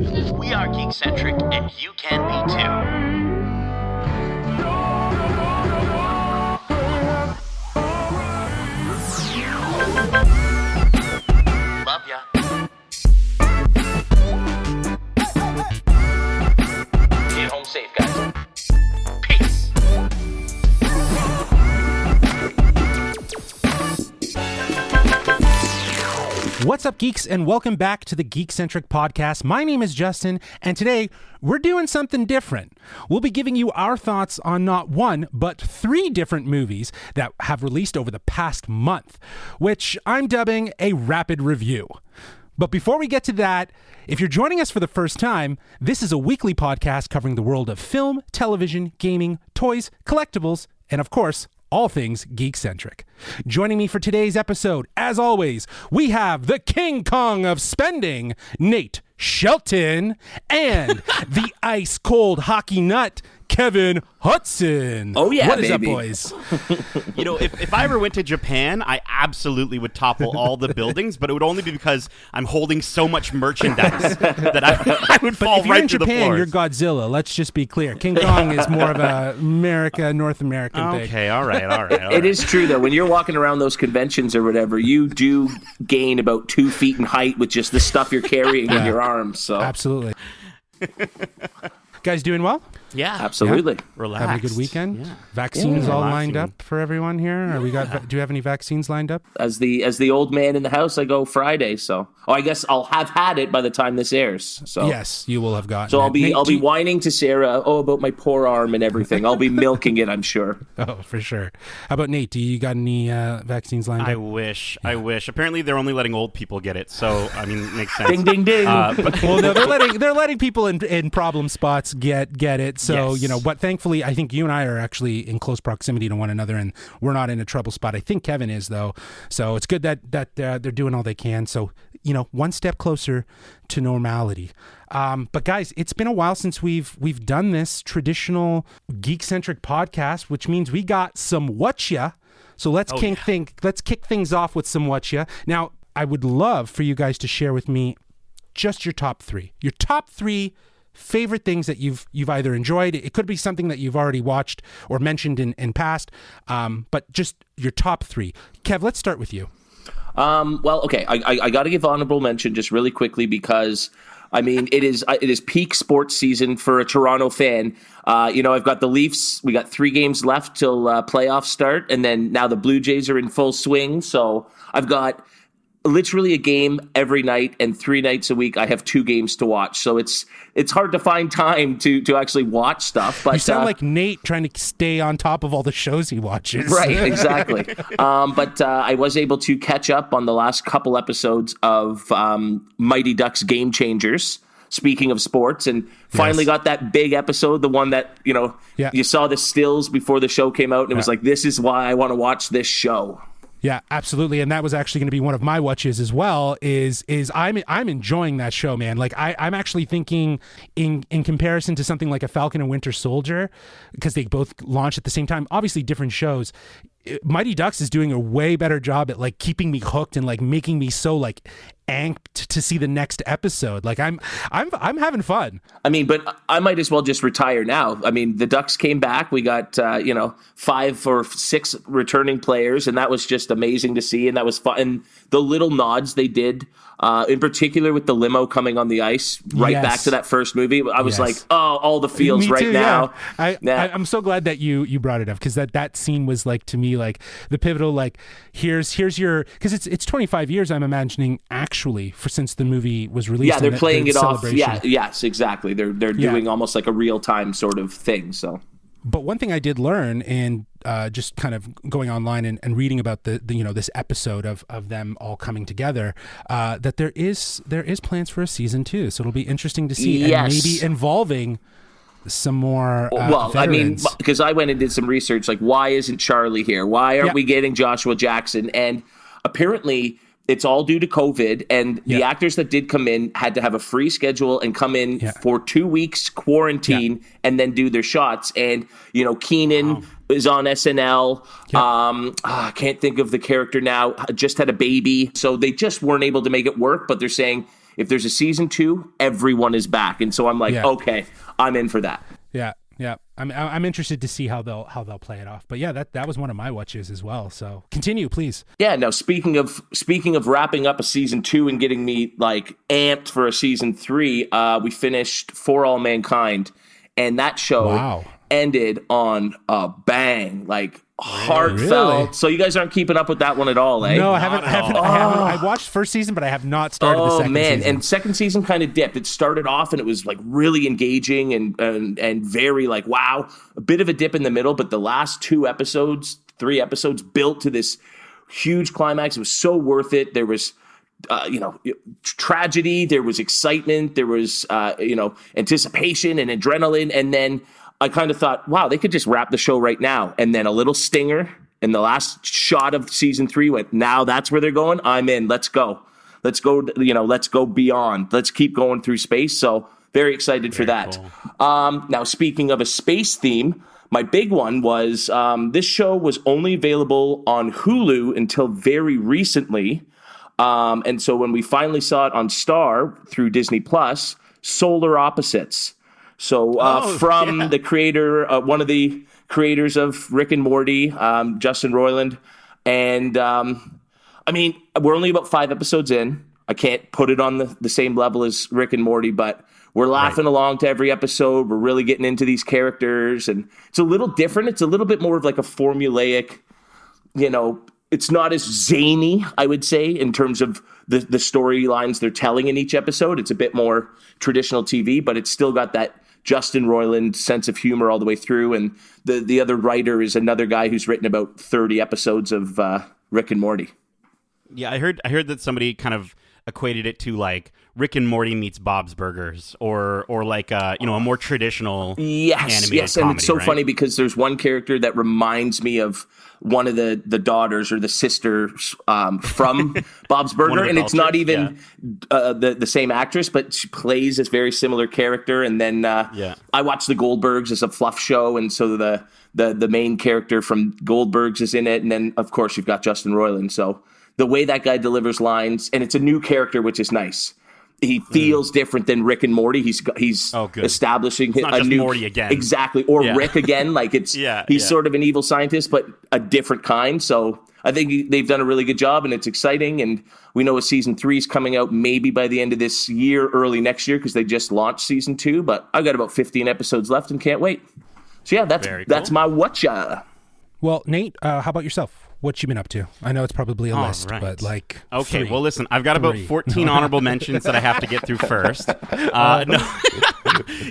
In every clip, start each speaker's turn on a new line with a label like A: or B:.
A: We are Geekcentric, and you can be too. Love ya. Get home safe, guys. Peace.
B: What's up, geeks, and welcome back to the Geekcentric Podcast. My name is Justin, and today we're doing something different. We'll be giving you our thoughts on not one, but 3 different movies that have released over the past month, which I'm dubbing a rapid review. But before we get to that, if you're joining us for the first time, this is a weekly podcast covering the world of film, television, gaming, toys, collectibles, and of course, all things geek-centric. Joining me for today's episode, as always, we have the King Kong of spending, Nate Shelton, and the ice-cold hockey nut, Kevin Hudson.
C: Oh, yeah,
B: What is
C: baby.
B: up, boys?
D: You know, if I ever went to Japan, I absolutely would topple all the buildings, but it would only be because I'm holding so much merchandise that I would fall
B: If you're
D: right
B: in
D: through the
B: Japan,
D: floors.
B: you're Godzilla. Let's just be clear. King Kong is more of a North American thing.
D: Okay, all right.
C: It is true, though. When you're walking around those conventions or whatever, you do gain about 2 feet in height with just the stuff you're carrying in your arms. So
B: Absolutely. Guys doing well?
D: Yeah,
C: absolutely.
D: relax.
B: Having a good weekend?
D: Yeah.
B: Vaccines all lined
D: Relaxing.
B: up for everyone here? Do you have any vaccines lined up?
C: As the old man in the house, I go Friday. So, I guess I'll have had it by the time this airs. So
B: Yes, you will have gotten
C: So
B: it.
C: I'll be
B: Nate,
C: whining to Sarah about my poor arm and everything. I'll be milking it, I'm sure.
B: Oh, for sure. How about Nate? Do you got any vaccines lined
D: I
B: up?
D: wish. Apparently, they're only letting old people get it, so I mean, it makes sense.
C: Ding ding ding.
B: Well, no, they're letting people in problem spots get it. So
D: Yes.
B: but thankfully, I think you and I are actually in close proximity to one another, and we're not in a trouble spot. I think Kevin is though, so it's good that they're doing all they can. So one step closer to normality. But guys, it's been a while since we've done this traditional geek-centric podcast, which means we got some whatcha. So let's kick things off with some whatcha. Now, I would love for you guys to share with me just your top 3. Your top 3 favorite things that you've either enjoyed. It could be something that you've already watched or mentioned in past, but just your top 3. Kev, let's start with you.
C: Well, okay, I got to give honorable mention just really quickly because, I mean, it is peak sports season for a Toronto fan. I've got the Leafs. We got 3 games left till playoffs start, and then now the Blue Jays are in full swing. So I've got literally a game every night, and 3 nights a week I have 2 games to watch. So it's hard to find time to actually watch stuff. But
B: You sound like Nate trying to stay on top of all the shows he watches.
C: right, exactly. But I was able to catch up on the last couple episodes of Mighty Ducks Game Changers. Speaking of sports, and finally got that big episode, the one that you saw the stills before the show came out, and it was like, this is why I want to watch this show.
B: Yeah, absolutely, and that was actually going to be one of my watches as well. Is I'm enjoying that show, man. Like I'm actually thinking in comparison to something like a Falcon and Winter Soldier, because they both launched at the same time. Obviously, different shows. Mighty Ducks is doing a way better job at like keeping me hooked and like making me so like amped to see the next episode. Like I'm having fun.
C: I mean, but I might as well just retire now. I mean, the Ducks came back. We got 5 or 6 returning players, and that was just amazing to see. And that was fun. And the little nods they did, in particular with the limo coming on the ice, right back to that first movie. I was like, oh, all the feels
B: Me
C: right
B: too,
C: now.
B: Yeah. I'm so glad that you brought it up, because that scene was like, to me, like the pivotal, like here's your, because it's 25 years I'm imagining actually since the movie was released.
C: Yeah, they're playing it off.
B: Celebration.
C: Yeah, yes, exactly. They're doing almost like a real time sort of thing. So.
B: But one thing I did learn, and just kind of going online and reading about the this episode of them all coming together, that there is plans for a season 2. So it'll be interesting to see, and maybe involving some more
C: veterans. I mean, because I went and did some research, like, why isn't Charlie here? Why aren't we getting Joshua Jackson? And apparently it's all due to COVID, and the actors that did come in had to have a free schedule and come in for 2 weeks quarantine and then do their shots. And, Keenan is on SNL. I can't think of the character now. Just had a baby. So they just weren't able to make it work, but they're saying if there's a season 2, everyone is back. And so I'm like, okay, I'm in for that.
B: Yeah. Yeah, I'm interested to see how they'll play it off. But yeah, that was one of my watches as well. So continue, please.
C: Yeah. Now, speaking of wrapping up a season 2 and getting me like amped for a season 3, we finished For All Mankind, and that show ended on a bang, like heartfelt. Really? So you guys aren't keeping up with that one at all, eh?
B: No, I haven't. I watched first season, but I have not started the second season. Oh man,
C: and second season kind of dipped. It started off and it was like really engaging and very like wow. A bit of a dip in the middle, but the last 3 episodes built to this huge climax. It was so worth it. There was tragedy, there was excitement, there was anticipation and adrenaline, and then I kind of thought, wow, they could just wrap the show right now. And then a little stinger, and the last shot of season 3 went, now that's where they're going. I'm in. Let's go. Let's go. Let's go beyond. Let's keep going through space. So very excited for that. Cool. Now, speaking of a space theme, my big one was this show was only available on Hulu until very recently. And so when we finally saw it on Star through Disney Plus, Solar Opposites. So from the creator, one of the creators of Rick and Morty, Justin Roiland. And we're only about 5 episodes in. I can't put it on the same level as Rick and Morty, but we're laughing along to every episode. We're really getting into these characters. And it's a little different. It's a little bit more of like a formulaic, it's not as zany, I would say, in terms of the storylines they're telling in each episode. It's a bit more traditional TV, but it's still got that Justin Roiland sense of humor all the way through. And the other writer is another guy who's written about 30 episodes of Rick and Morty.
D: Yeah, I heard that somebody kind of equated it to like Rick and Morty meets Bob's Burgers, or like a more traditional animated comedy,
C: and it's so
D: right?
C: funny because there's one character that reminds me of one of the daughters or the sisters from Bob's Burger, and it's not even the same actress, but she plays this very similar character. And then I watch the Goldbergs as a fluff show, and so the main character from Goldbergs is in it, and then of course you've got Justin Roiland. So the way that guy delivers lines, and it's a new character, which is nice. He feels different than Rick and Morty. He's establishing
D: not
C: a
D: just
C: new
D: Morty again,
C: exactly, or Rick again. Like he's sort of an evil scientist, but a different kind. So I think they've done a really good job, and it's exciting. And we know a season 3 is coming out maybe by the end of this year, early next year, because they just launched season 2. But I got about 15 episodes left and can't wait. So yeah, that's my watcha.
B: Well, Nate, how about yourself? What you been up to? I know it's probably a list, but like...
D: Okay, well, listen, I've got about 14 honorable mentions that I have to get through first. No.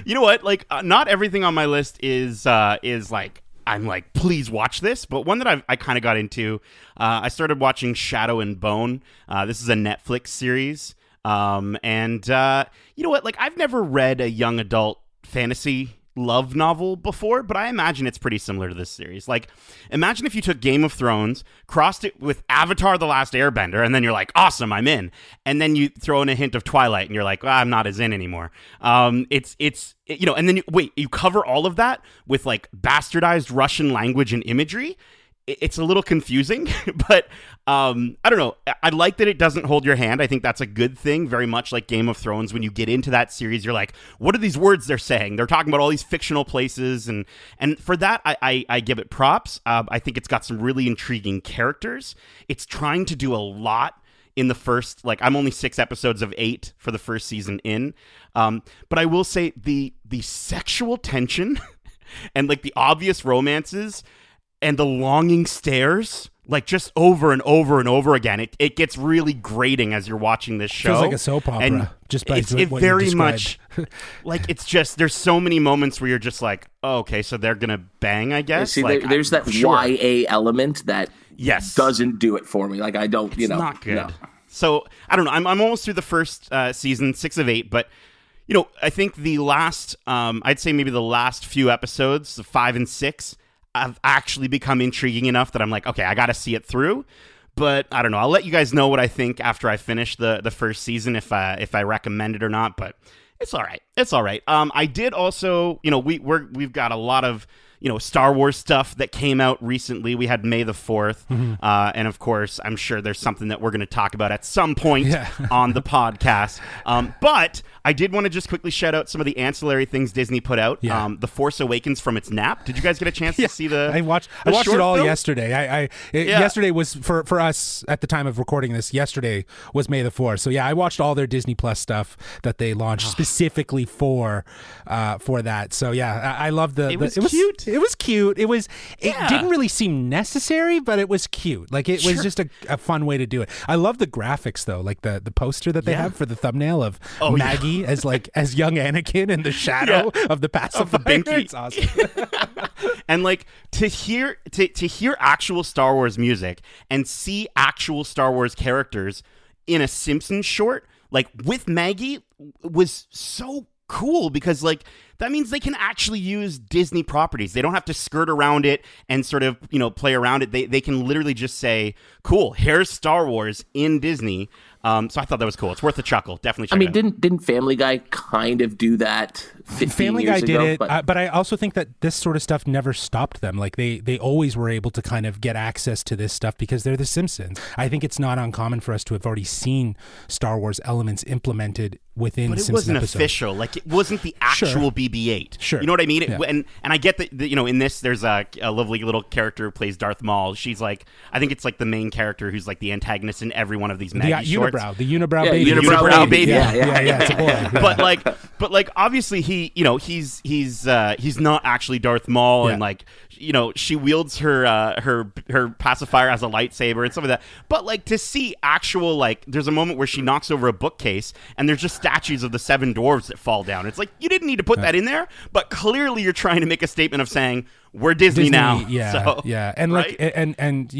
D: You know what? Like, not everything on my list is like, I'm like, please watch this. But one that I kind of got into, I started watching Shadow and Bone. This is a Netflix series. And you know what? Like, I've never read a young adult fantasy love novel before, but I imagine it's pretty similar to this series. Like, imagine if you took Game of Thrones, crossed it with Avatar: The Last Airbender, and then you're like, awesome, I'm in. And then you throw in a hint of Twilight, and you're like, I'm not as in anymore. And then you cover all of that with like bastardized Russian language and imagery. It's a little confusing, but I don't know. I like that it doesn't hold your hand. I think that's a good thing, very much like Game of Thrones. When you get into that series, you're like, what are these words they're saying? They're talking about all these fictional places, and for that, I give it props. I think it's got some really intriguing characters. It's trying to do a lot in the first, like, I'm only 6 episodes of 8 for the first season in. But I will say the sexual tension and like the obvious romances and the longing stares, like just over and over and over again. It gets really grating as you're watching this show.
B: Feels like a soap opera. And just by
D: it
B: what
D: very
B: you
D: much like, it's just, there's so many moments where you're just like, oh, okay, so they're gonna bang, I guess.
C: See, like, there's that YA element that doesn't do it for me. Like, I don't,
D: it's not good. No. So I don't know. I'm almost through the first season, 6 of 8, but I think the last, I'd say maybe the last few episodes, 5 and 6. I've actually become intriguing enough that I'm like, okay, I got to see it through. But I don't know. I'll let you guys know what I think after I finish the first season, if I recommend it or not. But it's all right. It's all right. I did also, we've got a lot of Star Wars stuff that came out recently. We had May the 4th. And of course, I'm sure there's something that we're going to talk about at some point on the podcast. But I did want to just quickly shout out some of the ancillary things Disney put out. The Force Awakens from its nap. Did you guys get a chance to see the
B: I watched it all
D: film?
B: yesterday. Yesterday was, for us at the time of recording this, yesterday was May the 4th. So yeah, I watched all their Disney Plus stuff that they launched specifically for that. So yeah, I love the...
D: It was cute.
B: It was cute. It didn't really seem necessary, but it was cute. Like it was just a fun way to do it. I love the graphics though, like the poster that they have for the thumbnail of Maggie as young Anakin in the shadow of the pacifier.
D: Of the binky.
B: It's awesome.
D: And like to hear actual Star Wars music and see actual Star Wars characters in a Simpsons short, like with Maggie, was so cool because like that means they can actually use Disney properties. They don't have to skirt around it and sort of, play around it. They can literally just say, cool, here's Star Wars in Disney. So I thought that was cool. It's worth a chuckle. Definitely check it out.
C: Didn't Family Guy kind of do that 15
B: Family
C: years
B: Guy
C: ago?
B: did it, but I also think that this sort of stuff never stopped them. Like they always were able to kind of get access to this stuff because they're the Simpsons. I think it's not uncommon for us to have already seen Star Wars elements implemented within
D: But it
B: Simpson
D: wasn't
B: episodes.
D: official. Like it wasn't the actual BB-8.
B: Sure.
D: You know what I mean?
B: Yeah.
D: And I get that, in this, there's a lovely little character who plays Darth Maul. She's like, I think it's like the main character who's like the antagonist in every one of these Maggie shorts.
B: The unibrow baby.
D: Unibrow baby.
B: Yeah, it's a boy. Yeah.
D: But like obviously he's not actually Darth Maul, and like she wields her pacifier as a lightsaber and some of that. But like to see actual, like there's a moment where she knocks over a bookcase and there's just statues of the 7 dwarves that fall down. It's like you didn't need to put that in there, but clearly you're trying to make a statement of saying we're Disney now.
B: Yeah, and
D: right?
B: like and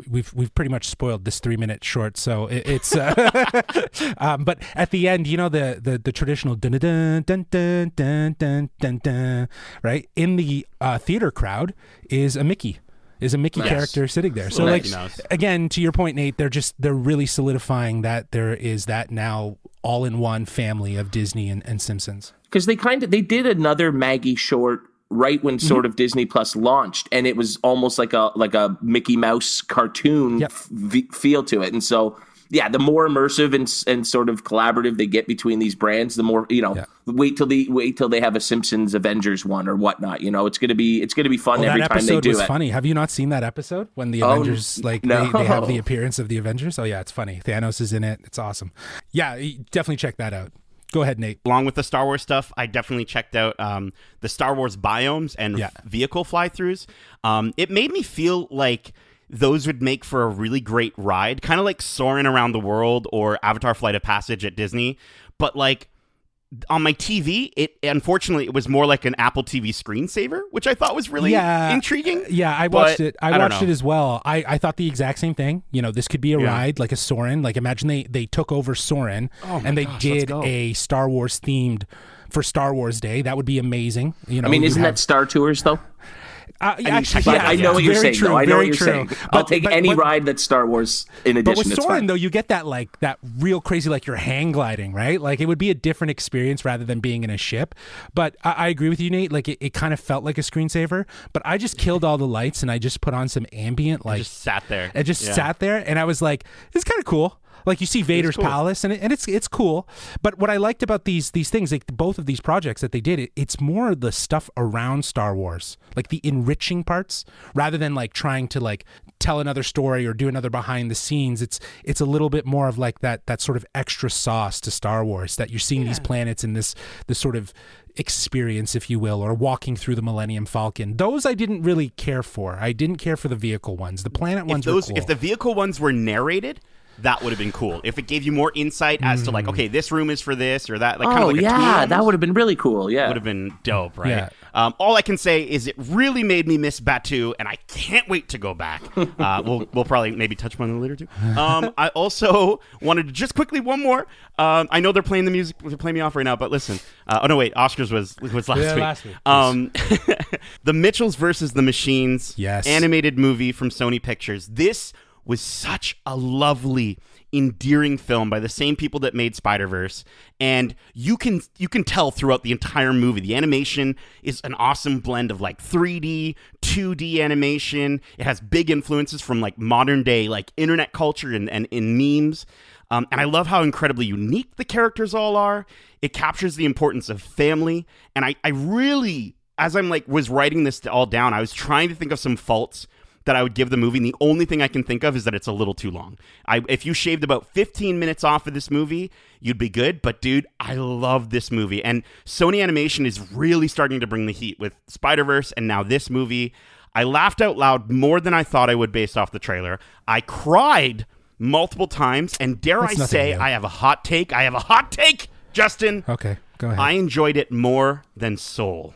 B: we've pretty much spoiled this 3-minute short, so it's but at the end, the traditional dun dun dun dun dun dun dun dun, right in the theater crowd is a Mickey. Character sitting there. So like again, to your point, Nate, they're really solidifying that there is that now all-in-one family of Disney and Simpsons.
C: Because they did another Maggie short right when sort of Disney Plus launched, and it was almost like a Mickey Mouse cartoon feel to it. And so the more immersive and sort of collaborative they get between these brands, the more wait till they have a Simpsons Avengers one or whatnot. It's gonna be fun every time they do it.
B: That episode was funny. Have you not seen that episode when the Avengers they have the appearance of the Avengers? Oh yeah, it's funny. Thanos is in it. It's awesome. Yeah, definitely check that out. Go ahead, Nate.
D: Along with the Star Wars stuff, I definitely checked out the Star Wars biomes and vehicle fly-throughs. It made me feel like those would make for a really great ride, kind of like Soarin' Around the World or Avatar Flight of Passage at Disney. But like on my TV, unfortunately it was more like an Apple TV screensaver, which I thought was really intriguing.
B: Yeah, I watched it. I watched it as well. I thought the exact same thing. This could be a ride like a Soarin'. Like imagine they took over Soarin' and they did a Star Wars themed for Star Wars Day. That would be amazing.
C: Isn't that Star Tours though?
B: I
C: know what you're saying.
B: True,
C: I know what you're
B: true.
C: saying. I'll take any ride that's Star Wars in addition.
B: But with Soarin', though, you get that real crazy, like you're hang gliding, right? Like it would be a different experience rather than being in a ship. But I agree with you, Nate. Like it kind of felt like a screensaver. But I just killed all the lights and I just put on some ambient, like
D: just sat there.
B: I just sat there, and I was like, it's kind of cool. Like you see Vader's palace, and it's cool. But what I liked about these things, like both of these projects that they did, it's more the stuff around Star Wars, like the enriching parts, rather than like trying to like tell another story or do another behind the scenes. It's a little bit more of like that sort of extra sauce to Star Wars, that you're seeing these planets in this sort of experience, if you will, or walking through the Millennium Falcon. Those I didn't really care for. I didn't care for the vehicle ones. The planet ones were cool.
D: If the vehicle ones were narrated, that would have been cool. If it gave you more insight as to like, okay, this room is for this or that, like kind of like a tour almost.
C: That would have been really cool. Yeah,
D: would have been dope, right?
B: Yeah.
D: All I can say is it really made me miss Batuu, and I can't wait to go back. We'll probably maybe touch on it later too. I also wanted to just quickly one more. I know they're playing the music, they're playing me off right now, but listen. Oh no, wait, Oscars was last week. The Mitchells versus the Machines, animated movie from Sony Pictures. This was such a lovely, endearing film by the same people that made Spider-Verse, and you can tell throughout the entire movie the animation is an awesome blend of like 3D, 2D animation. It has big influences from like modern day like internet culture and in memes. And I love how incredibly unique the characters all are. It captures the importance of family, and I really, as I'm like was writing this all down, I was trying to think of some faults that I would give the movie, and the only thing I can think of is that it's a little too long. If you shaved about 15 minutes off of this movie, you'd be good. But dude, I love this movie, and Sony Animation is really starting to bring the heat with Spider-Verse and now this movie. I laughed out loud more than I thought I would based off the trailer. I cried multiple times, and dare I say, I have a hot take. Justin.
B: Okay, go ahead.
D: I enjoyed it more than Soul.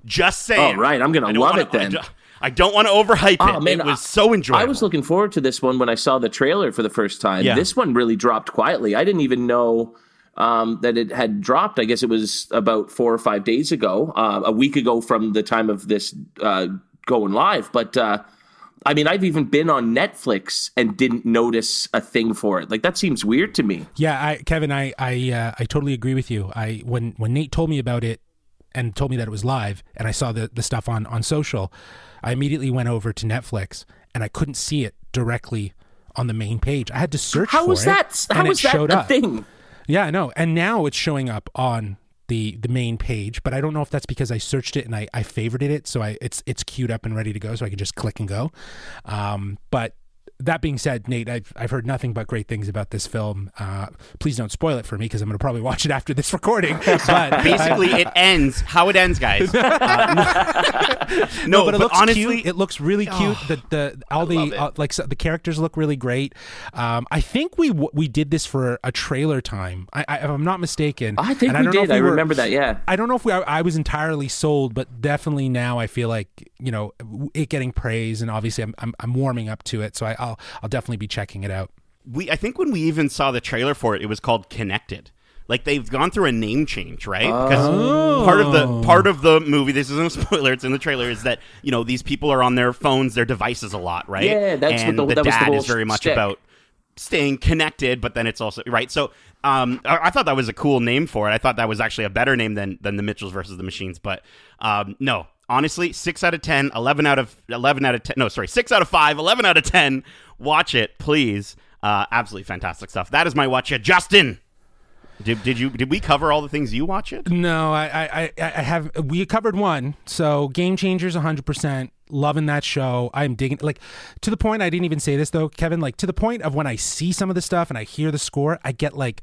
D: Just saying.
C: Oh, right. I'm going to love it then.
D: I don't want to overhype it.
C: Man,
D: it was so enjoyable.
C: I was looking forward to this one when I saw the trailer for the first time.
D: Yeah.
C: This one really dropped quietly. I didn't even know that it had dropped. I guess it was about 4 or 5 days ago, a week ago from the time of this going live. But I mean, I've even been on Netflix and didn't notice a thing for it. Like, that seems weird to me.
B: Yeah, Kevin, I totally agree with you. When Nate told me about it and told me that it was live, and I saw the stuff on social, I immediately went over to Netflix, and I couldn't see it directly on the main page. I had to search for it.
C: How was that a thing?
B: Yeah, I know. And now it's showing up on the main page, but I don't know if that's because I searched it and I favorited it, so it's queued up and ready to go, so I can just click and go. But that being said, Nate, I've heard nothing but great things about this film. Please don't spoil it for me, because I'm going to probably watch it after this recording. But
D: basically, it ends how it ends, guys.
B: No, but it looks honestly cute. It looks really cute. The characters look really great. I think we did this for a trailer time. If I'm not mistaken.
C: I think we did. I remember that. Yeah.
B: I don't know if I was entirely sold, but definitely now I feel like, you know, it getting praise, and obviously I'm warming up to it. So I'll definitely be checking it out.
D: I think when we even saw the trailer for it, it was called Connected. Like, they've gone through a name change, right? Because part of the movie, this isn't a spoiler, it's in the trailer, is that, you know, these people are on their phones, their devices a lot, right?
C: Yeah, that's
D: and
C: what
D: the
C: that was
D: dad
C: the
D: is very much about staying connected, but then it's also right. So I thought that was a cool name for it. I thought that was actually a better name than the Mitchells versus the Machines. But no. Honestly, 6 out of 10, 11 out of 10. No, sorry, 6 out of 5, 11 out of 10. Watch it, please. Absolutely fantastic stuff. That is my watch it. Justin, did we cover all the things you watch it?
B: No, I have. We covered one. So Game Changers, 100%. Loving that show. I'm digging, like, to the point, I didn't even say this though, Kevin, like to the point of when I see some of the stuff and I hear the score, I get like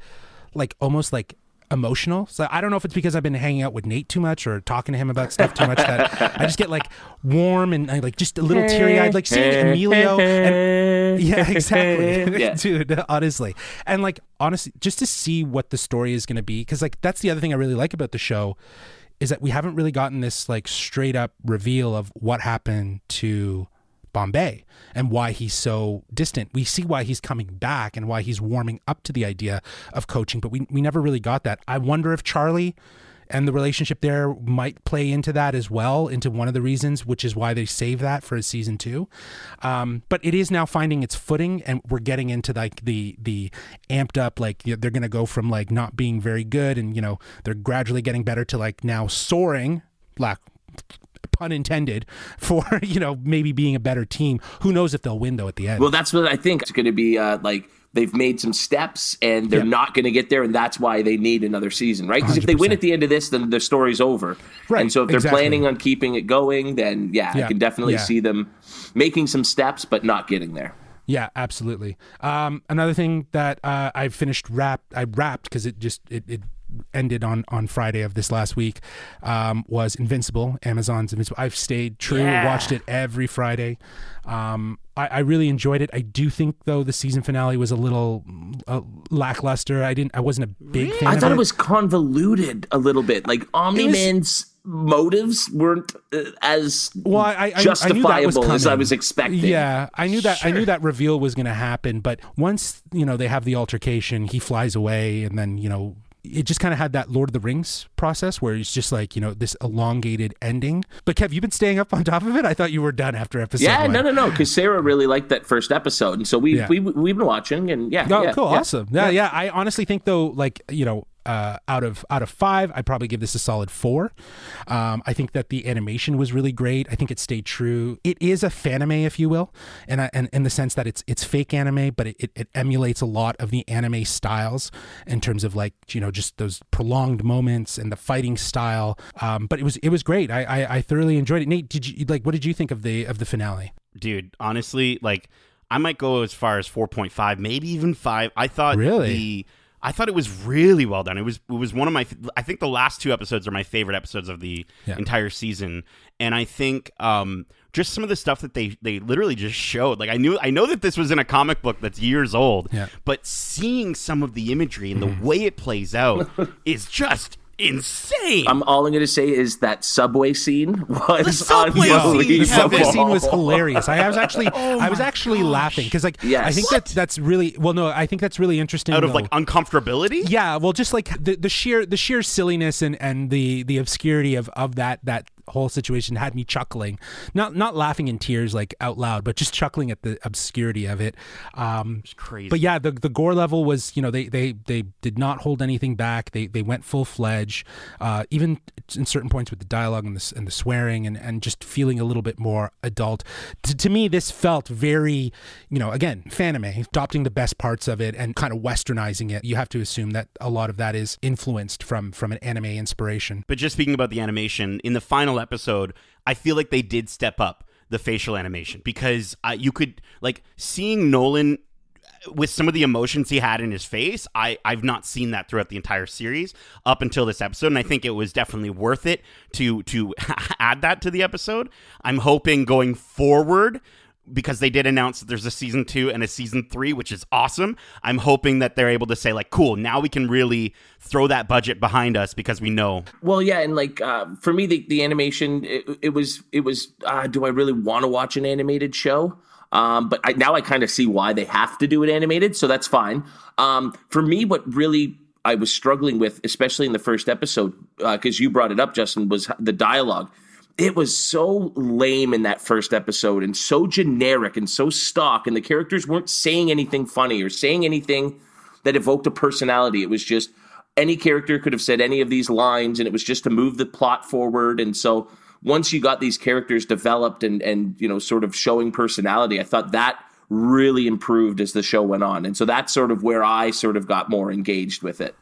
B: almost like emotional. So I don't know if it's because I've been hanging out with Nate too much or talking to him about stuff too much that I just get like warm and like just a little teary-eyed, like seeing Emilio. And, yeah, exactly. Yeah. Dude, honestly. And like, honestly, just to see what the story is going to be, because like that's the other thing I really like about the show, is that we haven't really gotten this like straight up reveal of what happened to Bombay and why he's so distant. We see why he's coming back and why he's warming up to the idea of coaching, but we never really got that. I wonder if Charlie and the relationship there might play into that as well, into one of the reasons, which is why they save that for season 2. But it is now finding its footing, and we're getting into like the amped up, like they're going to go from like not being very good, and you know they're gradually getting better to like now soaring, pun intended, for, you know, maybe being a better team. Who knows if they'll win though at the end.
C: Well, that's what I think. It's going to be like they've made some steps and they're not going to get there, and that's why they need another season, right? Because if they win at the end of this, then the story's over. Right. And so if they're planning on keeping it going, then I can definitely see them making some steps but not getting there.
B: Yeah, absolutely. Another thing that I wrapped because it ended on Friday of this last week, was Invincible, Amazon's Invincible. I've stayed true, watched it every Friday. I really enjoyed it. I do think though the season finale was a little lackluster. I wasn't a big fan of it.
C: I thought it was convoluted a little bit. Like Omni-Man's motives weren't as justifiable as I was expecting.
B: Yeah, I knew that. I knew that reveal was going to happen, but once, you know, they have the altercation, he flies away, and then, you know, it just kind of had that Lord of the Rings process where it's just like, this elongated ending. But Kev, you've been staying up on top of it? I thought you were done after episode 1.
C: No, because Sarah really liked that first episode, and so we've been watching, and
B: cool, awesome. Yeah. I honestly think though, like, out of 5, I'd probably give this a solid 4. I think that the animation was really great. I think it stayed true. It is a fanime, if you will, and in the sense that it's fake anime, but it emulates a lot of the anime styles in terms of like, just those prolonged moments and the fighting style. But it was great. I thoroughly enjoyed it. Nate, what did you think of the finale?
D: Dude, honestly, like, I might go as far as 4.5, maybe even 5. I thought I thought it was really well done. It was one of my, I think the last 2 episodes are my favorite episodes of the entire season. And I think just some of the stuff that they literally just showed, like I know that this was in a comic book that's years old, but seeing some of the imagery and the way it plays out is just insane.
C: All I'm going to say is that subway scene was
B: The subway scene was hilarious. I was actually laughing because like I think that's really I think that's really interesting.
D: Out of like uncomfortability.
B: Yeah, well, just like the sheer silliness and the obscurity of that whole situation had me chuckling, not laughing in tears like out loud, but just chuckling at the obscurity of it.
D: It's crazy.
B: But yeah, the gore level was, they did not hold anything back. They went full fledged, even in certain points with the dialogue and the swearing and just feeling a little bit more adult. To me, this felt very, again, fanime, adopting the best parts of it and kind of westernizing it. You have to assume that a lot of that is influenced from an anime inspiration.
D: But just speaking about the animation, in the final episode, I feel like they did step up the facial animation because you could, like, seeing Nolan with some of the emotions he had in his face, I've not seen that throughout the entire series up until this episode, and I think it was definitely worth it to add that to the episode. I'm hoping going forward, because they did announce that there's a season 2 and a season 3, which is awesome. I'm hoping that they're able to say like, cool, now we can really throw that budget behind us because we know.
C: Well, yeah. And like, for me, the animation, it was, do I really want to watch an animated show? But now I kind of see why they have to do it animated. So that's fine. For me, what really I was struggling with, especially in the first episode, because you brought it up, Justin, was the dialogue. It was so lame in that first episode and so generic and so stock, and the characters weren't saying anything funny or saying anything that evoked a personality. It was just any character could have said any of these lines, and it was just to move the plot forward. And so once you got these characters developed and sort of showing personality, I thought that really improved as the show went on. And so that's sort of where I sort of got more engaged with it.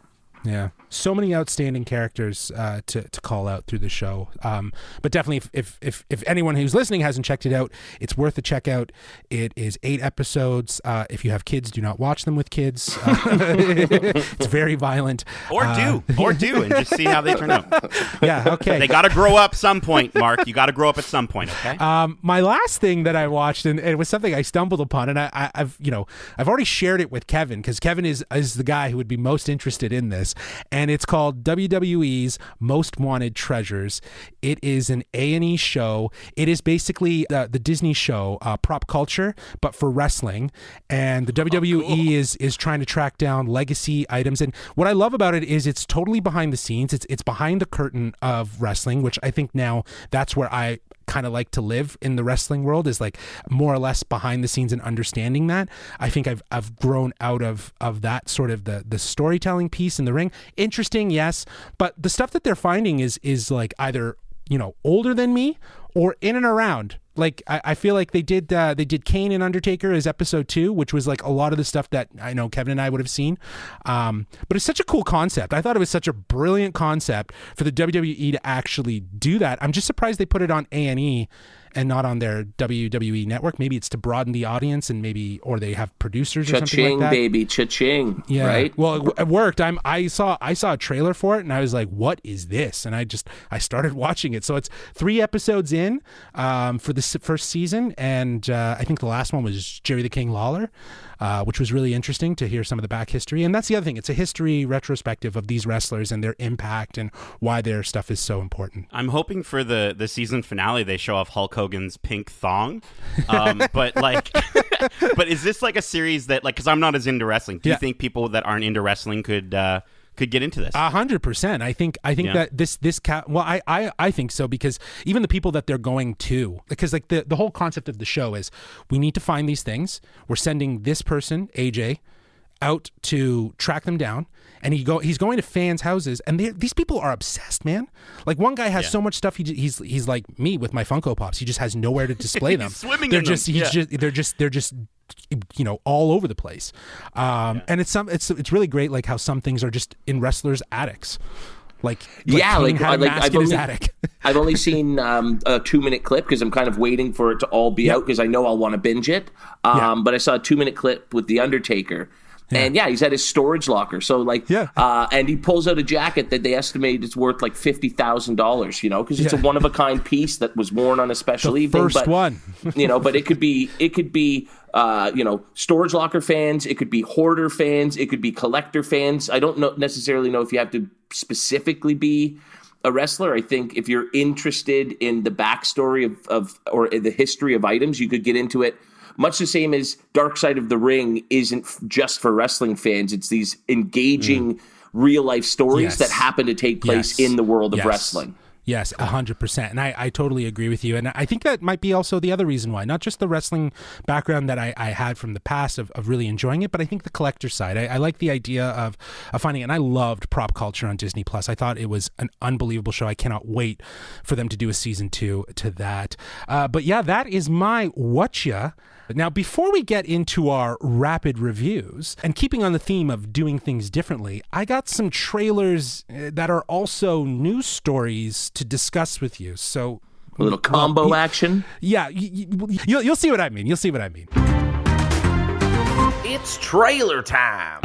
B: Yeah, so many outstanding characters to call out through the show. But definitely, if anyone who's listening hasn't checked it out, it's worth a check out. It is 8 episodes. If you have kids, do not watch them with kids. It's very violent.
D: Or do, and just see how they turn out.
B: Yeah, okay.
D: They got to grow up some point, Mark. You got to grow up at some point, okay?
B: My last thing that I watched, and it was something I stumbled upon, and I've already shared it with Kevin because Kevin is the guy who would be most interested in this. And it's called WWE's Most Wanted Treasures. It is an A&E show. It is basically the Disney show Prop Culture, but for wrestling. And the WWE is trying to track down legacy items. And what I love about it is it's totally behind the scenes. It's behind the curtain of wrestling, which I think now that's where I kind of like to live in the wrestling world, is like more or less behind the scenes and understanding that. I think I've grown out of that sort of the storytelling piece in the ring. Interesting, yes, but the stuff that they're finding is like either older than me or in and around. Like I feel like they did Kane and Undertaker as episode 2, which was like a lot of the stuff that I know Kevin and I would have seen. But it's such a cool concept. I thought it was such a brilliant concept for the WWE to actually do that. I'm just surprised they put it on A&E and not on their WWE network. Maybe it's to broaden the audience, and or they have producers or something like that.
C: Baby, cha-ching,
B: yeah.
C: Right?
B: Well, it worked. I saw a trailer for it, and I was like, "What is this?" And I started watching it. So it's 3 episodes in for the first season, and I think the last one was Jerry the King Lawler, which was really interesting to hear some of the back history. And that's the other thing; it's a history retrospective of these wrestlers and their impact and why their stuff is so important.
D: I'm hoping for the season finale they show off Hulk Hogan's pink thong, but is this like a series that, like, because I'm not as into wrestling, do you think people that aren't into wrestling could could get into this.
B: 100%. I think that I think so, because even the people that they're going to, because like the whole concept of the show is we need to find these things. We're sending this person, AJ, out to track them down, and he's going to fans' houses, and these people are obsessed, man. Like one guy has so much stuff. He's like me with my Funko Pops. He just has nowhere to display them.
D: Swimming
B: they're
D: in
B: just
D: them.
B: they're just all over the place. And it's really great, like how some things are just in wrestlers' attics. Kane had a mask in his attic.
C: I've only seen a 2-minute clip because I'm kind of waiting for it to all be out because I know I'll want to binge it. But I saw a 2-minute clip with The Undertaker. And he's at his storage locker. So and he pulls out a jacket that they estimate is worth like $50,000, because it's a one of a kind piece that was worn on a special evening.
B: First one.
C: But it could be storage locker fans, it could be hoarder fans, it could be collector fans. I don't necessarily know if you have to specifically be a wrestler. I think if you're interested in the backstory of or the history of items, you could get into it. Much the same as Dark Side of the Ring isn't just for wrestling fans. It's these engaging real-life stories that happen to take place in the world of wrestling.
B: Yes, 100%. And I totally agree with you. And I think that might be also the other reason why, not just the wrestling background that I had from the past of really enjoying it, but I think the collector side. I like the idea of finding it. And I loved Prop Culture on Disney+. I thought it was an unbelievable show. I cannot wait for them to do a season 2 to that. But yeah, that is my Whatcha. Now, before we get into our rapid reviews, and keeping on the theme of doing things differently, I got some trailers that are also news stories to discuss with you. So
C: a little combo action?
B: Yeah, you'll see what I mean. You'll see what I mean.
A: It's trailer time.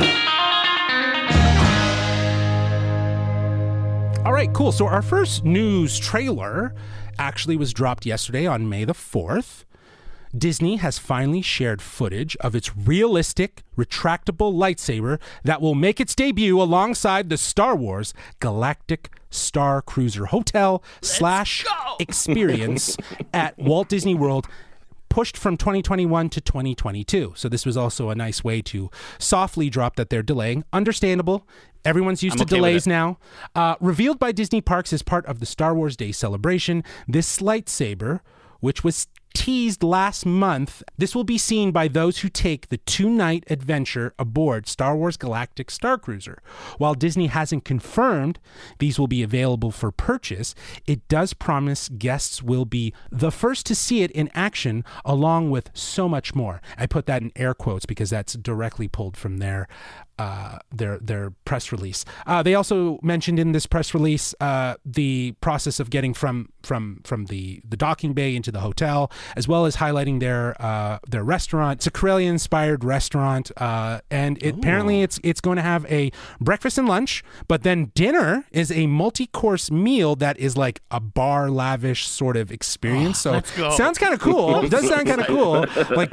B: All right, cool. So our first news trailer actually was dropped yesterday on May the 4th. Disney has finally shared footage of its realistic, retractable lightsaber that will make its debut alongside the Star Wars Galactic Star Cruiser Hotel / experience at Walt Disney World, pushed from 2021 to 2022. So this was also a nice way to softly drop that they're delaying. Understandable. Everyone's used to delays now. Revealed by Disney Parks as part of the Star Wars Day celebration, this lightsaber, which was teased last month, this will be seen by those who take the 2-night adventure aboard Star Wars Galactic Star Cruiser. While Disney hasn't confirmed these will be available for purchase, it does promise guests will be the first to see it in action, along with so much more. I put that in air quotes because that's directly pulled from their press release. They also mentioned in this press release the process of getting from the docking bay into the hotel, as well as highlighting their restaurant. It's a Corellian-inspired restaurant, and apparently it's going to have a breakfast and lunch, but then dinner is a multi-course meal that is like a bar lavish sort of experience. So sounds kind of cool. It does sound kind of cool. Like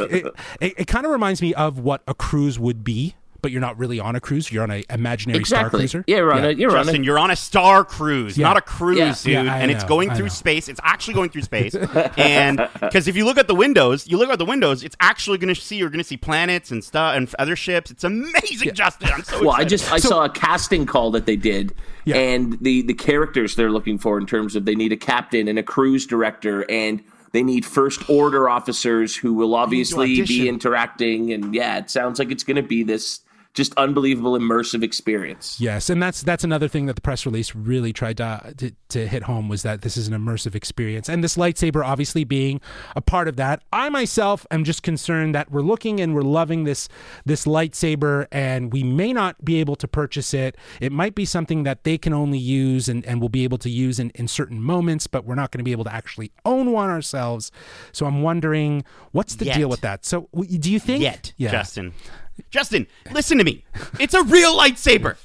B: it kind of reminds me of what a cruise would be. But you're not really on a cruise. You're on an imaginary Star Cruiser.
C: Yeah,
D: you're on a Star Cruise, not a cruise, dude.
B: And
D: it's going through space. It's actually going through space. And because if you look at the windows, it's actually you're going to see planets and stuff and other ships. It's amazing, Justin. I'm so excited.
C: I saw a casting call that they did, and the characters they're looking for in terms of they need a captain and a cruise director, and they need first order officers who will obviously be interacting. And it sounds like it's going to be this just unbelievable immersive experience.
B: Yes, and that's another thing that the press release really tried to hit home, was that this is an immersive experience. And this lightsaber obviously being a part of that. I myself am just concerned that we're looking and we're loving this lightsaber, and we may not be able to purchase it. It might be something that they can only use and we'll be able to use in certain moments, but we're not going to be able to actually own one ourselves. So I'm wondering, what's the deal with that? So do you think...
D: Justin, listen to me. It's a real lightsaber,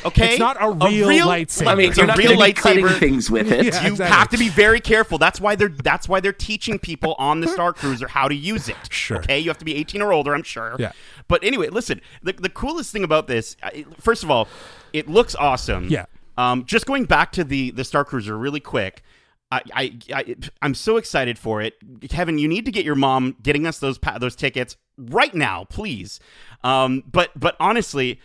D: okay?
B: It's not a real lightsaber.
C: I mean,
D: it's
C: you're
D: a
C: not
D: real
C: going to be
D: lightsaber.
C: cutting things with it.
B: Yeah,
D: You have to be very careful. That's why they're teaching people on the Star Cruiser how to use it.
B: Sure.
D: Okay, you have to be 18 or older, I'm sure.
B: Yeah.
D: But anyway, listen. The coolest thing about this, first of all, it looks awesome.
B: Yeah.
D: Just going back to the Star Cruiser really quick. I'm so excited for it. Kevin, you need to get your mom getting us those tickets right now, please. But honestly,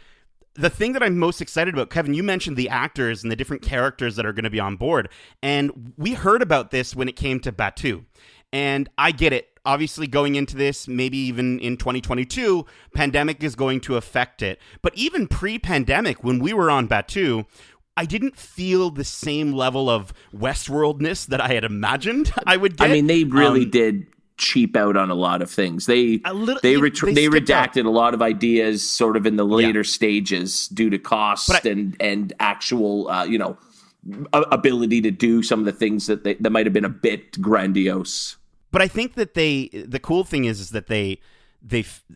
D: the thing that I'm most excited about, Kevin, you mentioned the actors and the different characters that are going to be on board. And we heard about this when it came to Batu. And I get it. Obviously, going into this, maybe even in 2022, pandemic is going to affect it. But even pre-pandemic, when we were on Batu, I didn't feel the same level of Westworldness that I had imagined I would get.
C: I mean, they really did cheap out on a lot of things. They redacted a lot of ideas sort of in the later stages due to cost and actual, ability to do some of the things that might have been a bit grandiose.
D: But I think that the cool thing is that they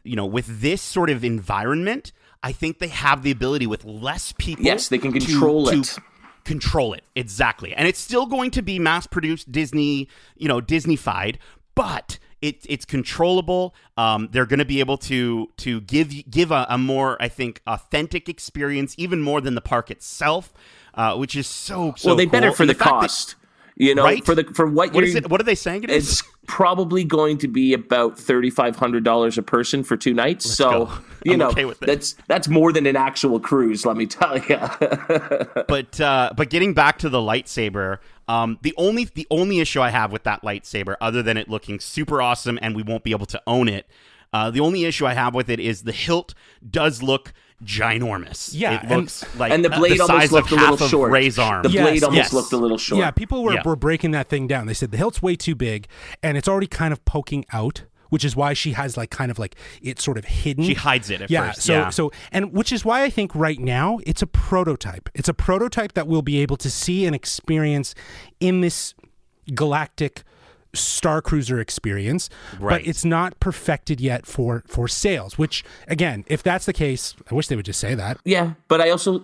D: with this sort of environment, I think they have the ability with less people.
C: Yes, they can control it.
D: Control it, exactly. And it's still going to be mass-produced Disney, Disney-fied, but it's controllable. They're going to be able to give a more, I think, authentic experience, even more than the park itself, which is so
C: well, they
D: cool.
C: better for the cost.
D: Right?
C: For what
D: is it? What are they saying it is?
C: It's probably going to be about $3,500 a person for 2 nights.
D: Okay with it.
C: That's more than an actual cruise, let me tell you.
D: But getting back to the lightsaber, the only issue I have with that lightsaber, other than it looking super awesome and we won't be able to own it, the only issue I have with it is the hilt does look ginormous.
B: Yeah,
D: it looks like
C: and the blade
D: the
C: almost
D: size
C: looked
D: of
C: a little
D: half
C: short.
D: Of Rey's arm.
C: The blade almost looked a little short.
B: Yeah, people were breaking that thing down. They said the hilt's way too big, and it's already kind of poking out, which is why she has it's sort of hidden.
D: She hides it at first.
B: So and which is why I think right now it's a prototype. It's a prototype that we'll be able to see and experience in this galactic Star Cruiser experience,
D: right.
B: But it's not perfected yet for sales, which again, if that's the case, I wish they would just say that.
C: Yeah, but I also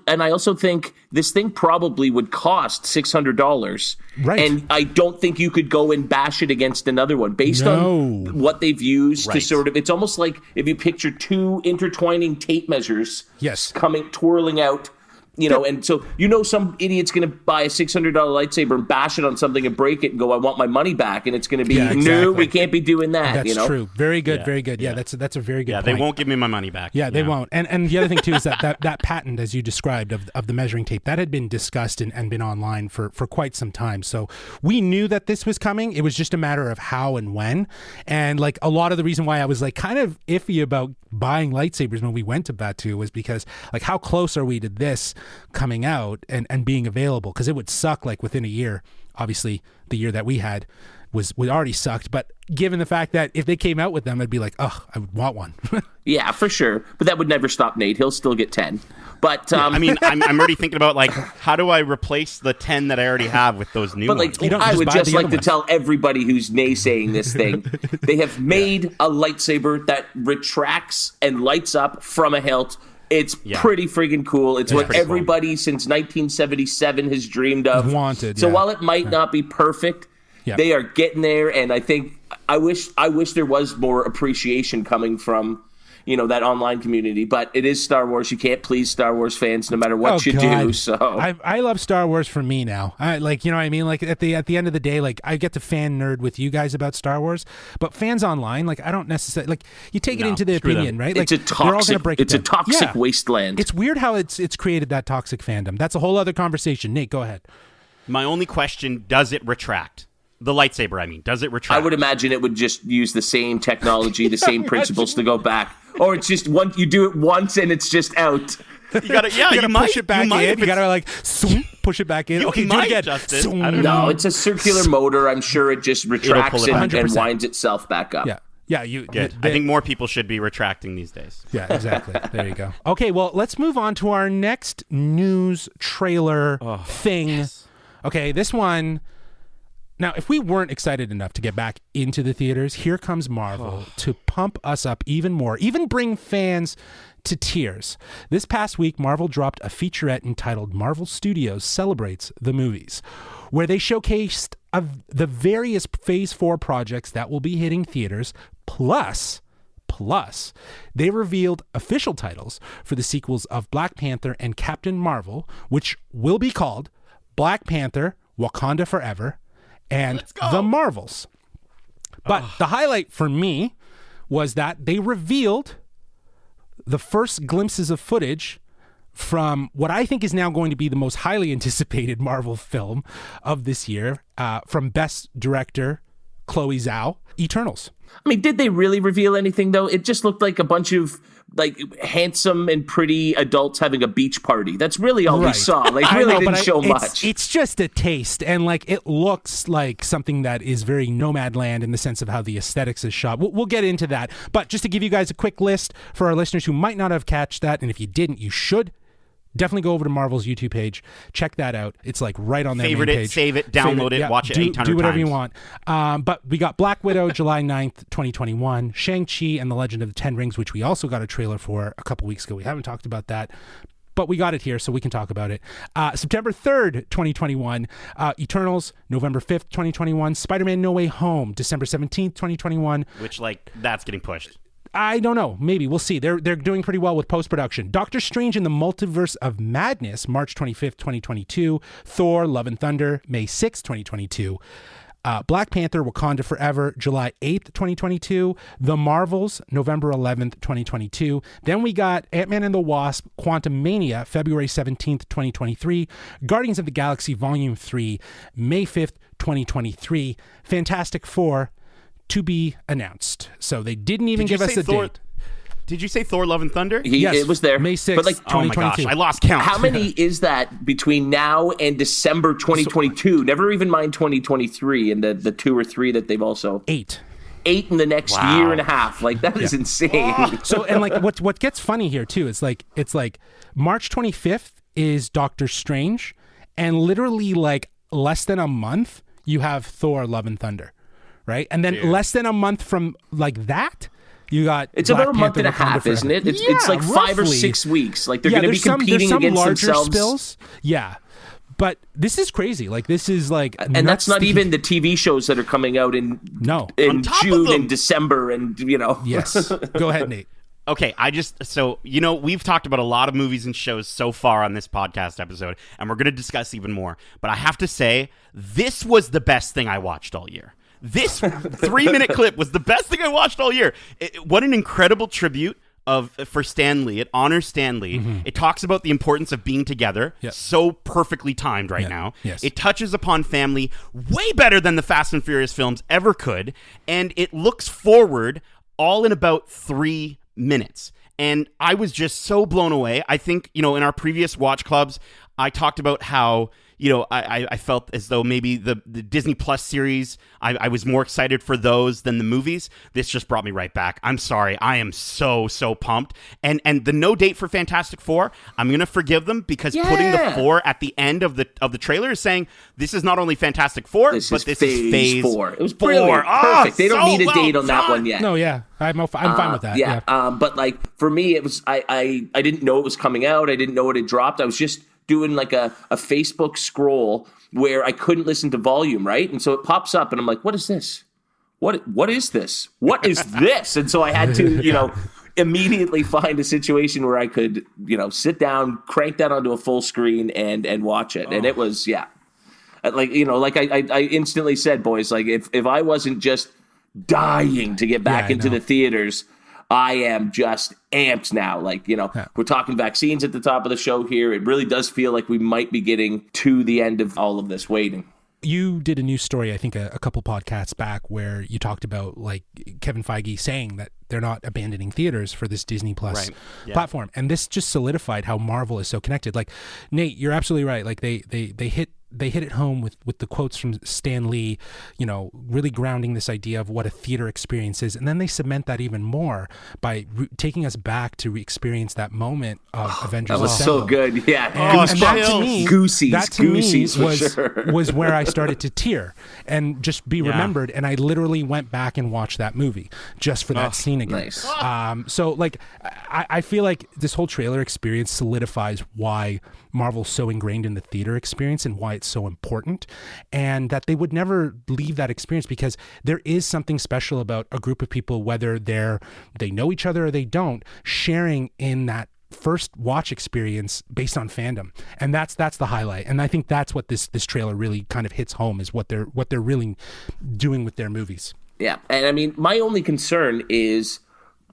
C: think this thing probably would cost $600.
B: Right.
C: And I don't think you could go and bash it against another one based on what they've used to sort of, it's almost like if you picture 2 intertwining tape measures twirling out. And so some idiot's going to buy a $600 lightsaber and bash it on something and break it and go, I want my money back. And it's going to be, no, we can't be doing that.
B: That's true. Very good, very good. Yeah, that's a very good point.
D: They won't give me my money back.
B: Yeah, they won't. And the other thing, too, is that patent, as you described, of the measuring tape, that had been discussed and been online for quite some time. So we knew that this was coming. It was just a matter of how and when. And a lot of the reason why I was kind of iffy about buying lightsabers when we went to Batu was because how close are we to this coming out and being available? Because it would suck within a year. Obviously the year that we had was already sucked, but given the fact that if they came out with them, I'd be like, oh, I would want one.
C: Yeah, for sure. But that would never stop Nate. He'll still get 10. But
D: I mean, I'm already thinking about how do I replace the 10 that I already have with those new ones?
C: I would just like to tell everybody who's naysaying this thing, they have made a lightsaber that retracts and lights up from a hilt. It's pretty friggin' cool. It's what everybody since 1977 has dreamed of.
B: Wanted.
C: So while it might not be perfect, they are getting there, and I think I wish there was more appreciation coming from that online community, but it is Star Wars. You can't please Star Wars fans no matter what you do. So
B: I love Star Wars for me now. You know what I mean? At the end of the day, I get to fan nerd with you guys about Star Wars, but fans online, I don't necessarily you take it into the opinion, right?
C: It's a toxic wasteland.
B: It's weird how it's created that toxic fandom. That's a whole other conversation. Nate, go ahead.
D: My only question: does it retract? The lightsaber, I mean, does it retract?
C: I would imagine it would just use the same technology, the same principles to go back. Or it's just you do it once and it's just out.
D: You gotta
B: push it back in. You gotta push it back in. Okay, do it again.
D: Justin.
C: I don't know. It's a circular motor. I'm sure it just retracts and winds itself back up.
B: Yeah,
D: I think more people should be retracting these days.
B: Yeah, exactly. There you go. Okay, well, let's move on to our next news trailer thing. Yes. Okay, this one. Now, if we weren't excited enough to get back into the theaters, here comes Marvel to pump us up even more, even bring fans to tears. This past week, Marvel dropped a featurette entitled Marvel Studios Celebrates the Movies, where they showcased the various Phase 4 projects that will be hitting theaters, plus, they revealed official titles for the sequels of Black Panther and Captain Marvel, which will be called Black Panther, Wakanda Forever, and The Marvels. But the highlight for me was that they revealed the first glimpses of footage from what I think is now going to be the most highly anticipated Marvel film of this year, from Best Director Chloe Zhao, Eternals.
C: I mean, did they really reveal anything, though? It just looked like a bunch of, like, handsome and pretty adults having a beach party. That's really all we saw. Like, really didn't show much.
B: It's just a taste, and, like, it looks like something that is very Nomadland in the sense of how the aesthetics is shot. We'll get into that. But just to give you guys a quick list for our listeners who might not have catched that, and if you didn't, you should. Definitely go over to Marvel's YouTube page. Check that out. It's like right on their main page.
D: Favorite it, save it, download it, watch it 800 times.
B: Do whatever you want. But we got Black Widow, July 9th, 2021. Shang-Chi and the Legend of the Ten Rings, which we also got a trailer for a couple weeks ago. We haven't talked about that, but we got it here, so we can talk about it. September 3rd, 2021. Eternals, November 5th, 2021. Spider-Man No Way Home, December 17th, 2021.
D: Which, like, that's getting pushed.
B: I don't know. Maybe. We'll see. They're doing pretty well with post-production. Doctor Strange in the Multiverse of Madness, March 25th, 2022. Thor, Love and Thunder, May 6th, 2022. Black Panther, Wakanda Forever, July 8th, 2022. The Marvels, November 11th, 2022. Then we got Ant-Man and the Wasp, Quantumania, February 17th, 2023. Guardians of the Galaxy Volume 3, May 5th, 2023. Fantastic Four, to be announced. So they didn't even give us a date.
D: Did you say Thor Love and Thunder?
C: Yes, it was there.
B: May 6th,
C: but like,
B: 2022.
D: Oh my gosh, I lost count.
C: How many is that between now and December 2022? Never even mind 2023 and the 2 or 3 that they've also...
B: 8
C: in the next year and a half. Like, that is insane.
B: So, and like what gets funny here too is like, it's like March 25th is Doctor Strange, and literally like less than a month you have Thor Love and Thunder. Right? And then less than a month from like that, you got
C: it's
B: Black
C: about a month
B: Panther,
C: and a half,
B: Forever.
C: isn't it? It's like roughly 5 or 6 weeks. Like, they're going to be competing against
B: larger
C: themselves.
B: Spills. Yeah. But this is crazy. Like, this is like,
C: and that's not even the TV shows that are coming out in June and December, and
B: Yes. Go ahead, Nate.
D: Okay, we've talked about a lot of movies and shows so far on this podcast episode, and we're going to discuss even more. But I have to say, this was the best thing I watched all year. This 3-minute clip was the best thing I watched all year. What an incredible tribute for Stan Lee. It honors Stan Lee. Mm-hmm. It talks about the importance of being together. Yep. So perfectly timed right now.
B: Yes.
D: It touches upon family way better than the Fast and Furious films ever could. And it looks forward all in about 3 minutes. And I was just so blown away. I think, in our previous watch clubs, I talked about how, I felt as though maybe the Disney Plus series, I was more excited for those than the movies. This just brought me right back. I'm sorry. I am so pumped. And the no date for Fantastic Four, I'm going to forgive them because putting the 4 at the end of the trailer is saying this is not only Fantastic Four, this is phase 4.
C: It was brilliant. Perfect. They don't need a date on that one yet.
B: No, yeah. I'm fine with that.
C: Yeah. But like, for me, it was, I didn't know it was coming out. I didn't know it had dropped. I was just doing like a Facebook scroll where I couldn't listen to volume, right? And so it pops up and I'm like, what is this? What is this? What is this? And so I had to, immediately find a situation where I could, sit down, crank that onto a full screen and watch it. And it was, like, I instantly said, boys, like if I wasn't just dying to get back into the theaters, I am just amped now. Like, we're talking vaccines at the top of the show here. It really does feel like we might be getting to the end of all of this waiting.
B: You did a news story, I think, a couple podcasts back where you talked about like Kevin Feige saying that they're not abandoning theaters for this Disney Plus platform. And this just solidified how Marvel is so connected. Like, Nate, you're absolutely right. Like they hit it home with the quotes from Stan Lee, really grounding this idea of what a theater experience is. And then they cement that even more by taking us back to experience that moment of Avengers
C: That was
B: Assemble.
C: so good. Yeah.
B: And that to me,
C: Goosies
B: was where I started to tear and just be remembered. And I literally went back and watched that movie just for that scene again.
C: Nice.
B: So like, I feel like this whole trailer experience solidifies why Marvel's so ingrained in the theater experience and why it's so important, and that they would never leave that experience because there is something special about a group of people, whether they know each other or they don't, sharing in that first watch experience based on fandom. And that's the highlight. And I think that's what this trailer really kind of hits home, is what they're really doing with their movies.
C: Yeah. And I mean, my only concern is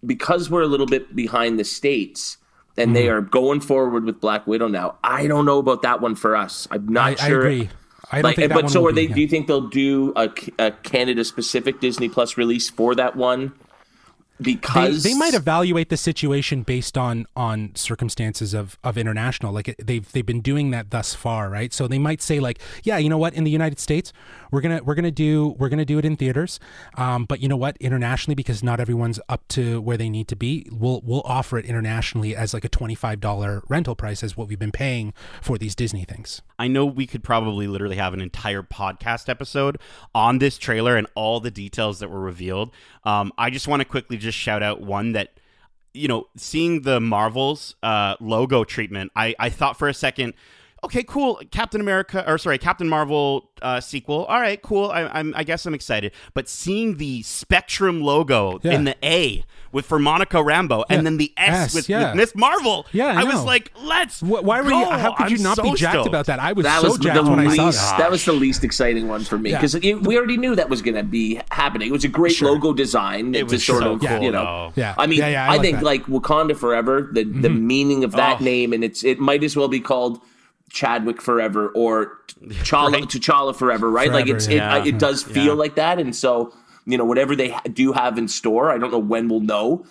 C: because we're a little bit behind the States, and they are going forward with Black Widow now. I don't know about that one for us. I'm not sure.
B: I agree. I don't think that
C: but
B: one
C: so
B: will
C: are they?
B: be,
C: Do you think they'll do a Canada-specific Disney Plus release for that one? Because
B: they might evaluate the situation based on circumstances of international, like they've been doing that thus far, right? So they might say like, yeah, you know what, in the United States we're gonna do it in theaters, but you know what, internationally, because not everyone's up to where they need to be, we'll offer it internationally as like a $25 rental price, as what we've been paying for these Disney things.
D: I know we could probably literally have an entire podcast episode on this trailer and all the details that were revealed. I just want to quickly just shout out one that, you know, seeing the Marvel's logo treatment, I thought for a second, okay, cool, Captain Marvel sequel. All right, cool. I guess I'm excited. But seeing the Spectrum logo in the A for Monica Rambeau, and then the S with Miss Marvel.
B: Yeah,
D: I was like, let's
B: why were
D: go.
B: you? How could you not be jacked
D: stoked.
B: about that? I was
C: that
B: so
C: was
B: jacked when I saw that.
C: That was the least exciting one for me, because we already knew that was going to be happening. It was a great logo design.
D: It was
C: sort
D: so
C: of
D: cool,
C: you know.
D: though.
C: I mean, I think
B: that.
C: like Wakanda Forever, the meaning of that name, and it might as well be called Chadwick Forever or T'Challa Forever, right?
B: Forever,
C: like it does feel like that, and so you know, whatever they do have in store, I don't know when we'll know.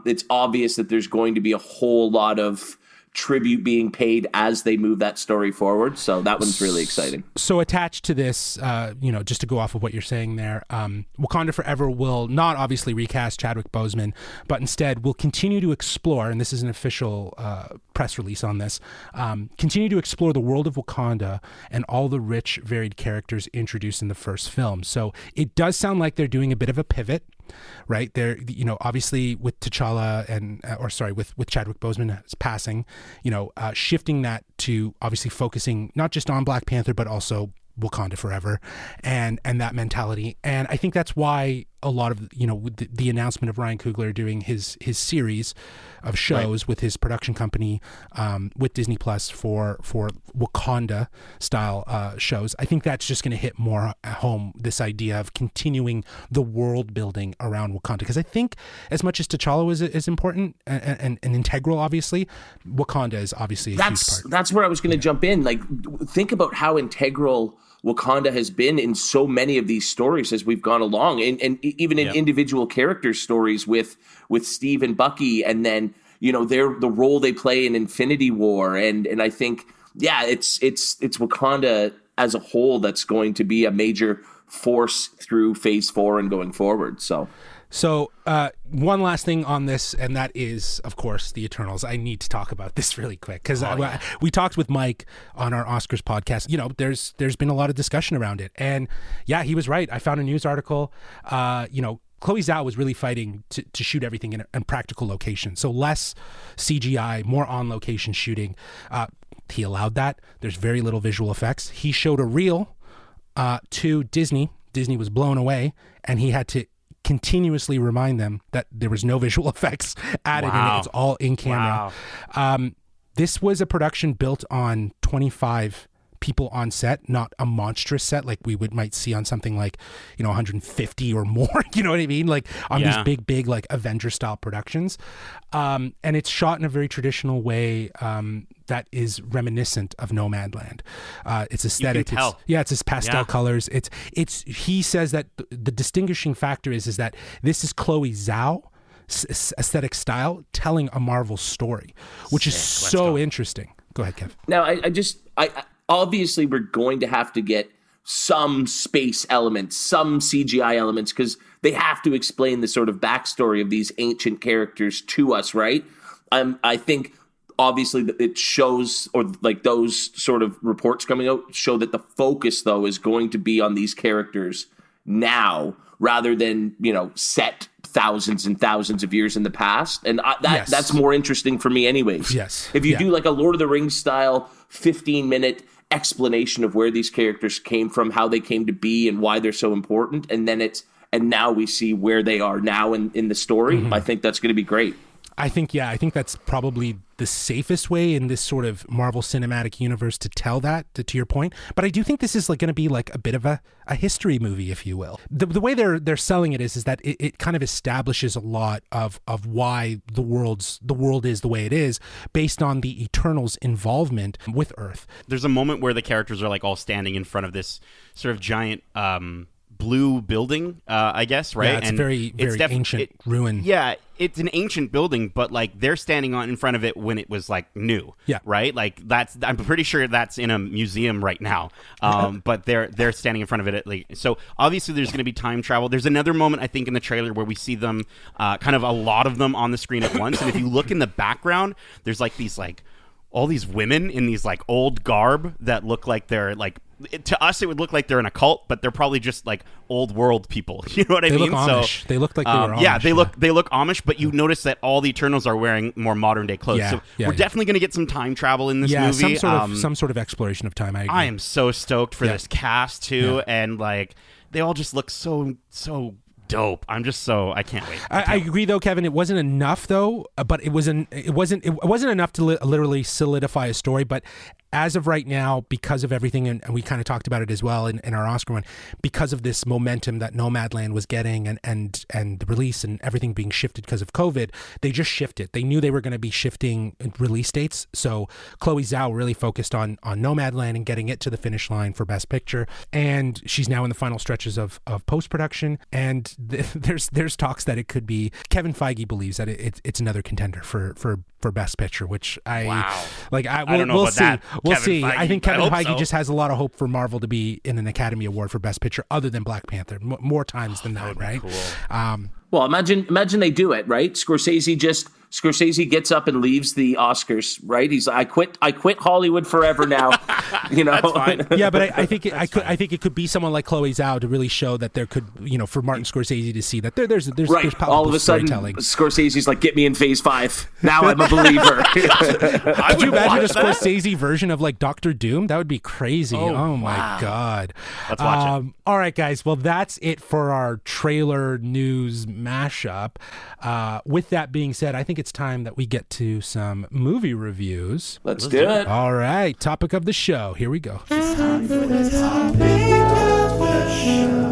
C: It's obvious that there's going to be a whole lot of tribute being paid as they move that story forward. So that one's really exciting.
B: So attached to this, you know, just to go off of what you're saying there, Wakanda Forever will not obviously recast Chadwick Boseman, but instead will continue to explore, and this is an official press release on this, continue to explore the world of Wakanda and all the rich, varied characters introduced in the first film. So it does sound like they're doing a bit of a pivot, right? They're, you know, obviously with T'Challa with Chadwick Boseman's passing, you know, shifting that to obviously focusing not just on Black Panther, but also Wakanda Forever and that mentality. And I think that's why a lot of, you know, with the announcement of Ryan Coogler doing his series of shows with his production company, with Disney Plus for Wakanda style shows, I think that's just going to hit more at home, this idea of continuing the world building around Wakanda. Because I think as much as T'Challa is important and integral, obviously, Wakanda is obviously a huge part.
C: That's where I was going to jump in. Like, think about how integral Wakanda has been in so many of these stories as we've gone along, and even in individual character stories with Steve and Bucky, and then, you know, the role they play in Infinity War, and I think it's Wakanda as a whole that's going to be a major force through Phase 4 and going forward. So
B: one last thing on this, and that is, of course, the Eternals. I need to talk about this really quick because we talked with Mike on our Oscars podcast. You know, there's been a lot of discussion around it, and yeah, he was right. I found a news article. You know, Chloe Zhao was really fighting to shoot everything in practical location, so less CGI, more on location shooting. He allowed that. There's very little visual effects. He showed a reel to Disney. Disney was blown away, and he had to continuously remind them that there was no visual effects added in it. It's all in camera. This was a production built on 25 people on set, not a monstrous set like we might see on something like, you know, 150 or more, you know what I mean? Like on these big like Avenger style productions. And it's shot in a very traditional way that is reminiscent of Nomadland. It's aesthetic. It's pastel colors. It's he says that the distinguishing factor is that this is Chloe Zhao aesthetic style telling a Marvel story, which is so interesting. Go ahead, Kev.
C: Now, I obviously we're going to have to get some space elements, some CGI elements, because they have to explain the sort of backstory of these ancient characters to us, right? I think obviously it shows, or like those sort of reports coming out show that the focus though is going to be on these characters now rather than, you know, set thousands and thousands of years in the past. And that's more interesting for me anyways.
B: Yes.
C: If you do like a Lord of the Rings style 15-minute explanation of where these characters came from, how they came to be, and why they're so important, and now we see where they are now in the story, I think that's going to be great.
B: I think that's probably the safest way in this sort of Marvel Cinematic Universe to tell that, to your point. But I do think this is like going to be like a bit of a history movie, if you will. The way they're selling it is that it kind of establishes a lot of why the world is the way it is based on the Eternals' involvement with Earth.
D: There's a moment where the characters are like all standing in front of this sort of giant blue building, I guess, right?
B: Yeah, it's
D: and
B: very ancient ruin.
D: Yeah, it's an ancient building, but like they're standing in front of it when it was like new.
B: Yeah,
D: right. Like I'm pretty sure that's in a museum right now. But they're standing in front of it. So obviously there's going to be time travel. There's another moment I think in the trailer where we see them, kind of a lot of them on the screen at once. And if you look in the background, there's like these like all these women in these like old garb that look like they're like. To us, it would look like they're in a cult, but they're probably just like old world people. You know what I mean?
B: Look Amish.
D: So
B: they look like they were Amish.
D: Yeah, they look Amish, but you notice that all the Eternals are wearing more modern day clothes. We're definitely going to get some time travel in this movie.
B: Some sort of exploration of time. I agree.
D: I am so stoked for this cast too, and like they all just look so dope. I can't wait.
B: I agree though, Kevin. It wasn't enough though, but it wasn't enough to literally solidify a story. But as of right now, because of everything, and we kind of talked about it as well in our Oscar one, because of this momentum that Nomadland was getting and the release and everything being shifted because of COVID, they just shifted. They knew they were going to be shifting release dates. So Chloe Zhao really focused on Nomadland and getting it to the finish line for Best Picture. And she's now in the final stretches of post-production. And there's talks that it could be, Kevin Feige believes that it's another contender for Best Picture, which
D: I
B: don't know about
D: see. That.
B: We'll
D: Kevin
B: see.
D: Feige,
B: I think Kevin Feige
D: so.
B: just has a lot of hope for Marvel to be in an Academy Award for Best Picture other than Black Panther, more times than that, right?
C: Cool. Well, imagine they do it, right? Scorsese gets up and leaves the Oscars, right? He's like, I quit Hollywood forever now. You know,
D: that's fine.
B: Yeah, but I think it could be someone like Chloe Zhao to really show that there could, for Martin Scorsese to see that there's
C: right. All of a sudden, Scorsese's like, get me in Phase 5. Now I'm a believer.
B: Could you imagine a Scorsese version of like Doctor Doom? That would be crazy. Oh my God.
D: Let's watch it.
B: All right, guys. Well, that's it for our trailer news mashup. With that being said, I think it's time that we get to some movie reviews.
C: Let's do it.
B: All right. Topic of the show. Here we go.
E: It's time for the topic of the show.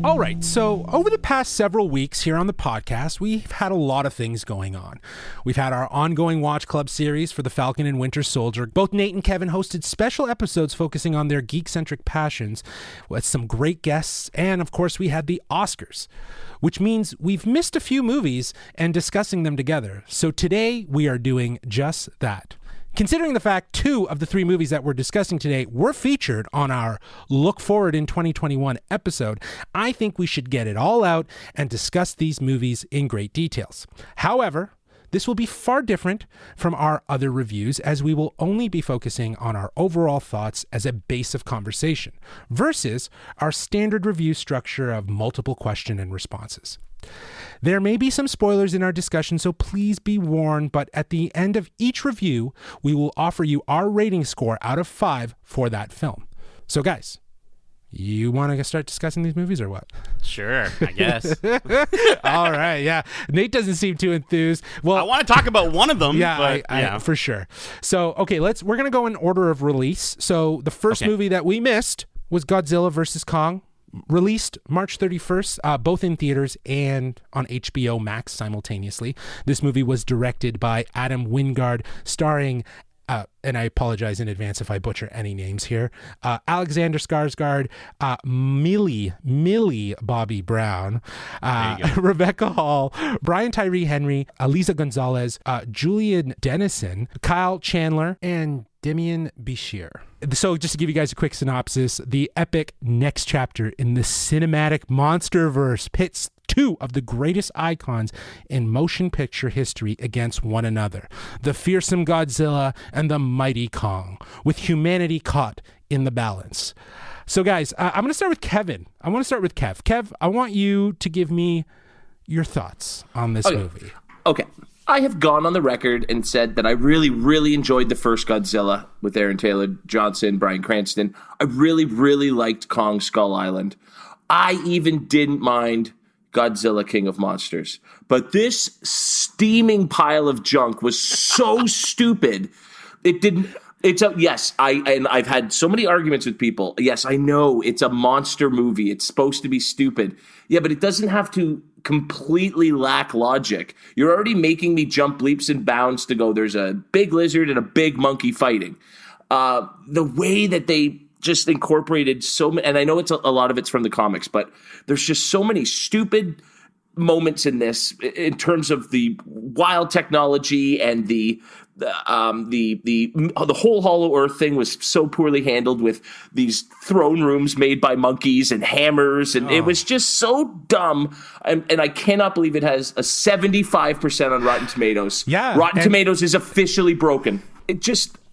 B: All right, so over the past several weeks here on the podcast, we've had a lot of things going on. We've had our ongoing Watch Club series for The Falcon and Winter Soldier. Both Nate and Kevin hosted special episodes focusing on their geek-centric passions with some great guests, and of course we had the Oscars, which means we've missed a few movies and discussing them together. So today we are doing just that. Considering the fact 2 of the 3 movies that we're discussing today were featured on our Look Forward in 2021 episode, I think we should get it all out and discuss these movies in great details. However, this will be far different from our other reviews, as we will only be focusing on our overall thoughts as a base of conversation versus our standard review structure of multiple question and responses. There may be some spoilers in our discussion, so please be warned, but at the end of each review, we will offer you our rating score out of 5 for that film. So guys, you want to start discussing these movies or what?
D: Sure, I guess.
B: All right, yeah. Nate doesn't seem too enthused. Well,
D: I want to talk about one of them.
B: Yeah,
D: but,
B: for sure. So, okay, we're going to go in order of release. So the first movie that we missed was Godzilla vs. Kong. Released March 31st, both in theaters and on HBO Max simultaneously. This movie was directed by Adam Wingard, starring, and I apologize in advance if I butcher any names here, Alexander Skarsgård, Millie Bobby Brown, Rebecca Hall, Brian Tyree Henry, Eliza Gonzalez, Julian Dennison, Kyle Chandler, and Demian Bichir. So just to give you guys a quick synopsis, the epic next chapter in the cinematic monsterverse pits 2 of the greatest icons in motion picture history against one another, the fearsome Godzilla and the mighty Kong, with humanity caught in the balance. So guys, I'm going to start with Kevin. I want to start with Kev. Kev, I want you to give me your thoughts on this movie.
C: Okay. I have gone on the record and said that I really, really enjoyed the first Godzilla with Aaron Taylor Johnson, Bryan Cranston. I really, really liked Kong Skull Island. I even didn't mind Godzilla King of Monsters. But this steaming pile of junk was so stupid. I've had so many arguments with people. Yes, I know it's a monster movie. It's supposed to be stupid. Yeah, but it doesn't have to completely lack logic. You're already making me jump leaps and bounds to go, there's a big lizard and a big monkey fighting. The way that they just incorporated so many, and I know it's a lot of it's from the comics, but there's just so many stupid moments in this in terms of the wild technology and the whole Hollow Earth thing was so poorly handled with these throne rooms made by monkeys and hammers, and it was just so dumb. And I cannot believe it has a 75% on Rotten Tomatoes.
B: Yeah,
C: Rotten Tomatoes is officially broken.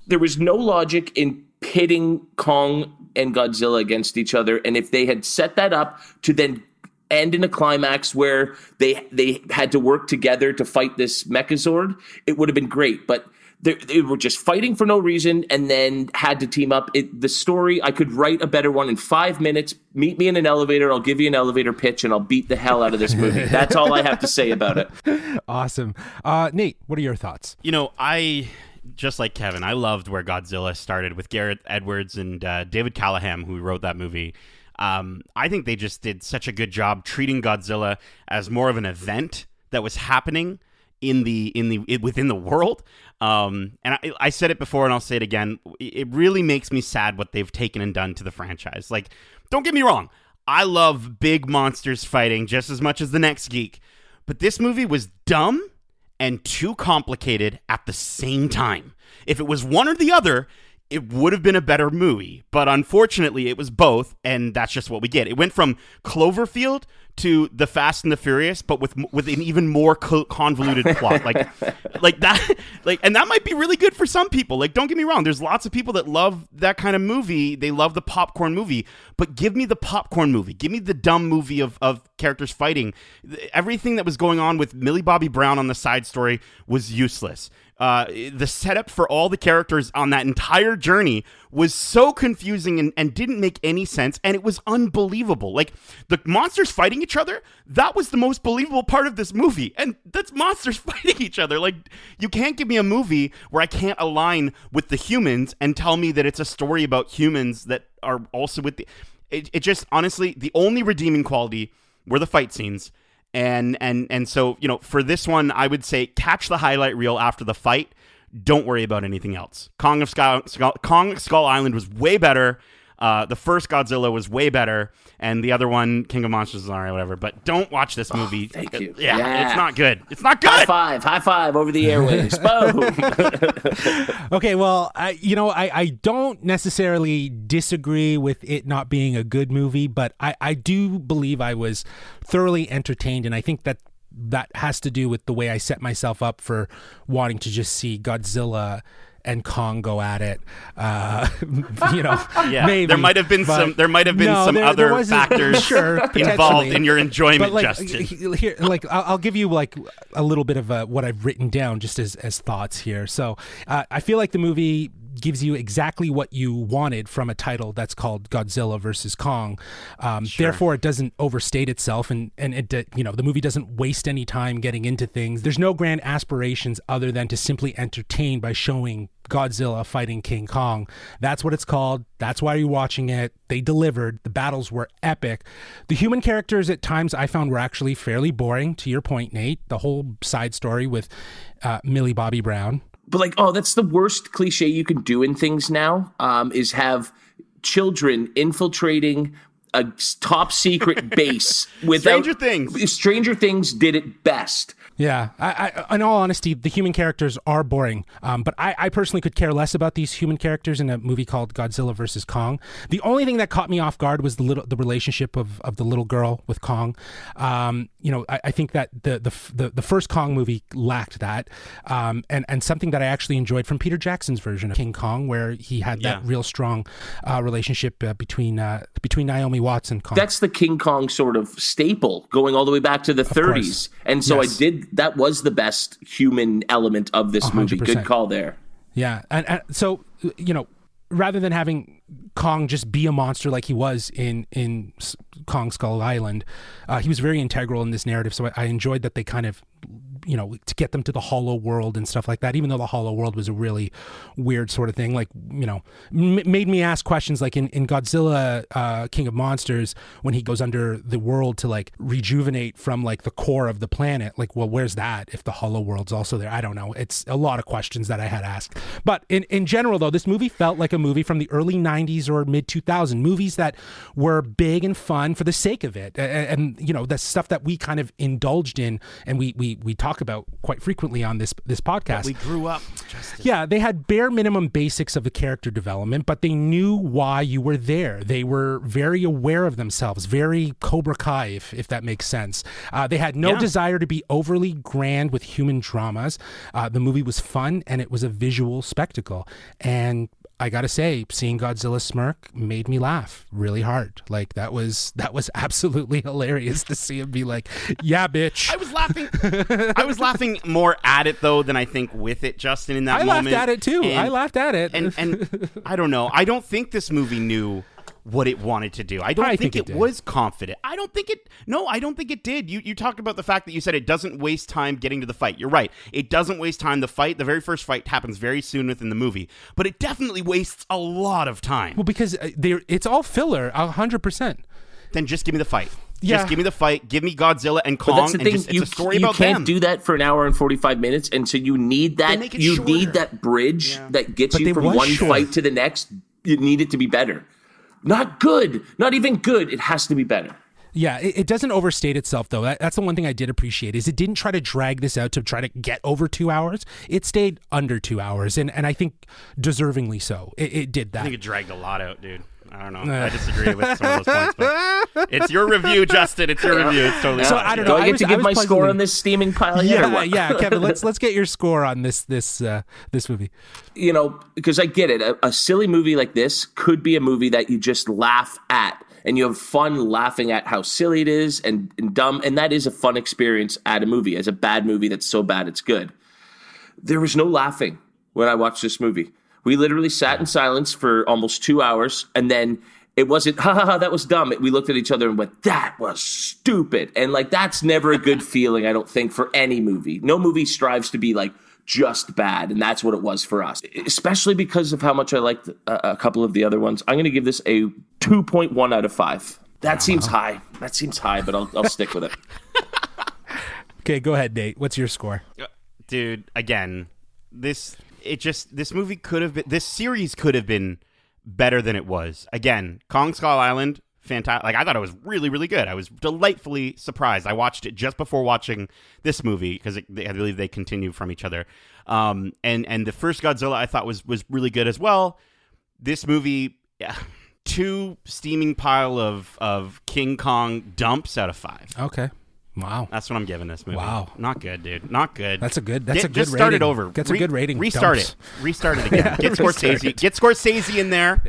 C: There was no logic in pitting Kong and Godzilla against each other, and if they had set that up to then end in a climax where they had to work together to fight this Mechazord, it would have been great. But they were just fighting for no reason and then had to team up. The story, I could write a better one in 5 minutes. Meet me in an elevator. I'll give you an elevator pitch and I'll beat the hell out of this movie. That's all I have to say about it.
B: Awesome. Nate, what are your thoughts?
D: Just like Kevin, I loved where Godzilla started with Gareth Edwards and David Callahan, who wrote that movie. I think they just did such a good job treating Godzilla as more of an event that was happening within the world. And I said it before and I'll say it again. It really makes me sad what they've taken and done to the franchise. Like, don't get me wrong. I love big monsters fighting just as much as the next geek. But this movie was dumb and too complicated at the same time. If it was one or the other, it would have been a better movie, but unfortunately it was both, and that's just what we get. It went from Cloverfield to The Fast and the Furious, but with an even more convoluted plot, like that, and that might be really good for some people. Like, don't get me wrong, there's lots of people that love that kind of movie. They love the popcorn movie, but give me the popcorn movie. Give me the dumb movie of characters fighting. Everything that was going on with Millie Bobby Brown on the side story was useless. The setup for all the characters on that entire journey was so confusing and didn't make any sense, and it was unbelievable. Like, the monsters fighting each other, that was the most believable part of this movie, and that's monsters fighting each other. Like, you can't give me a movie where I can't align with the humans and tell me that it's a story about humans that are also with it just, honestly, the only redeeming quality were the fight scenes. And so, for this one, I would say catch the highlight reel after the fight. Don't worry about anything else. Kong Skull Island was way better. The first Godzilla was way better, and the other one, King of Monsters, is alright, whatever. But don't watch this movie.
C: Thank you.
D: Yeah, it's not good. It's not good.
C: High five over the airways. Boom.
B: Okay, well, I don't necessarily disagree with it not being a good movie, but I do believe I was thoroughly entertained, and I think that has to do with the way I set myself up for wanting to just see Godzilla and Kong go at it. Maybe
D: there might have been some other factors involved in your enjoyment,
B: but
D: Justin.
B: Here, I'll give you a little bit of what I've written down just as thoughts here. So I feel like the movie gives you exactly what you wanted from a title that's called Godzilla versus Kong. Therefore, it doesn't overstate itself, and the movie doesn't waste any time getting into things. There's no grand aspirations other than to simply entertain by showing Godzilla fighting King Kong. That's what it's called. That's why you're watching it. They delivered. The battles were epic. The human characters at times I found were actually fairly boring, to your point, Nate. The whole side story with Millie Bobby Brown.
C: But that's the worst cliche you can do in things now, is have children infiltrating a top secret base without
D: Stranger Things.
C: Stranger Things did it best.
B: Yeah, I in all honesty, the human characters are boring. But I personally could care less about these human characters in a movie called Godzilla versus Kong. The only thing that caught me off guard was the relationship of the little girl with Kong. I think that the first Kong movie lacked that, and something that I actually enjoyed from Peter Jackson's version of King Kong, where he had that real strong relationship between Naomi Watts and Kong.
C: That's the King Kong sort of staple going all the way back to the 30s. And so
B: yes.
C: That was the best human element of this
B: 100%.
C: movie. Good call there.
B: Yeah. And so, rather than having Kong just be a monster like he was in Kong Skull Island. He was very integral in this narrative, so I enjoyed that they kind of, to get them to the Hollow World and stuff like that, even though the Hollow World was a really weird sort of thing, like, made me ask questions like in Godzilla, King of Monsters, when he goes under the world to like rejuvenate from like the core of the planet, like, well, where's that if the Hollow World's also there? I don't know. It's a lot of questions that I had asked. But in general, though, this movie felt like a movie from the early 90s or mid 2000s, movies that were big and fun for the sake of it. And the stuff that we kind of indulged in and we talk about quite frequently on this podcast.
D: We grew up, Justin.
B: Yeah, they had bare minimum basics of the character development, but they knew why you were there. They were very aware of themselves, very Cobra Kai, if that makes sense. They had no desire to be overly grand with human dramas. The movie was fun, and it was a visual spectacle. And I gotta say, seeing Godzilla smirk made me laugh really hard. Like that was absolutely hilarious to see him be like, "Yeah, bitch."
D: I was laughing more at it though than I think with it, Justin. In that moment,
B: I laughed at it too. I laughed at it,
D: and I don't know. I don't think this movie knew what it wanted to do. I don't think it was confident. I don't think it did. You talked about the fact that you said it doesn't waste time getting to the fight. You're right. It doesn't waste time. The very first fight happens very soon within the movie, but it definitely wastes a lot of time.
B: Well, because it's all filler, 100%.
D: Then just give me the fight.
B: Yeah.
D: Just give me the fight. Give me Godzilla and Kong.
C: But that's the thing.
D: It's a story about
C: them. You
D: them.
C: can't do that for an hour and 45 minutes, and so you need that. You
D: shorter.
C: Need that bridge that gets
B: But
C: you from one fight to the next. You need it to be better. Not good. Not even good. It has to be better.
B: Yeah, it doesn't overstate itself, though. That's the one thing I did appreciate, is it didn't try to drag this out to try to get over 2 hours. It stayed under 2 hours, and I think deservingly so. It did that.
D: I think it dragged a lot out, dude. I don't know. I disagree with some of those points, but it's your review, Justin. It's your review. It's totally
B: So
D: fine.
B: I don't know.
C: Do I get to give my score on this steaming pile yet? or what?
B: Yeah, Kevin. Let's get your score on this movie.
C: Because I get it. A silly movie like this could be a movie that you just laugh at, and you have fun laughing at how silly it is and dumb, and that is a fun experience at a movie. As a bad movie that's so bad it's good. There was no laughing when I watched this movie. We literally sat in silence for almost 2 hours, and then it wasn't, that was dumb. We looked at each other and went, that was stupid. And like, that's never a good feeling, I don't think, for any movie. No movie strives to be like just bad, and that's what it was for us, especially because of how much I liked a couple of the other ones. I'm going to give this a 2.1 out of 5. That seems high. That seems high, but I'll stick with it.
B: Okay, go ahead, Nate. What's your score?
D: Dude, again, this series could have been better than it was. Again, Kong Skull Island, fantastic. Like, I thought it was really, really good. I was delightfully surprised. I watched it just before watching this movie because I believe they continue from each other. And the first Godzilla I thought was really good as well. This movie, 2 steaming pile of King Kong dumps out of 5.
B: Okay. Wow.
D: That's what I'm giving this movie.
B: Wow.
D: Not good, dude. Not good.
B: That's a good rating.
D: Just start it over.
B: That's a good rating.
D: Restart it. Restart it again. Get Scorsese. Get Scorsese in there.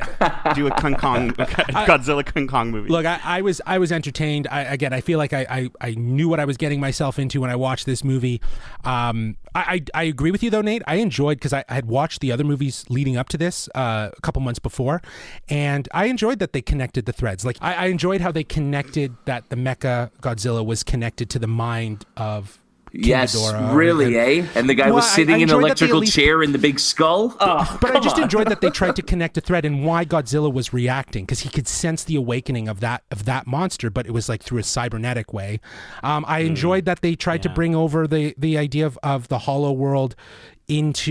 D: Do a Godzilla King Kong movie.
B: Look, I was entertained. I feel like I knew what I was getting myself into when I watched this movie. I agree with you though, Nate. I enjoyed, because I had watched the other movies leading up to this a couple months before, and I enjoyed that they connected the threads. Like I enjoyed how they connected that the Mecha Godzilla was connected to the mind of King Ghidorah,
C: really, And the guy was sitting in an electrical chair in the big skull.
B: But I just enjoyed that they tried to connect a thread and why Godzilla was reacting, because he could sense the awakening of that monster, but it was like through a cybernetic way. I enjoyed that they tried to bring over the idea of the Hollow World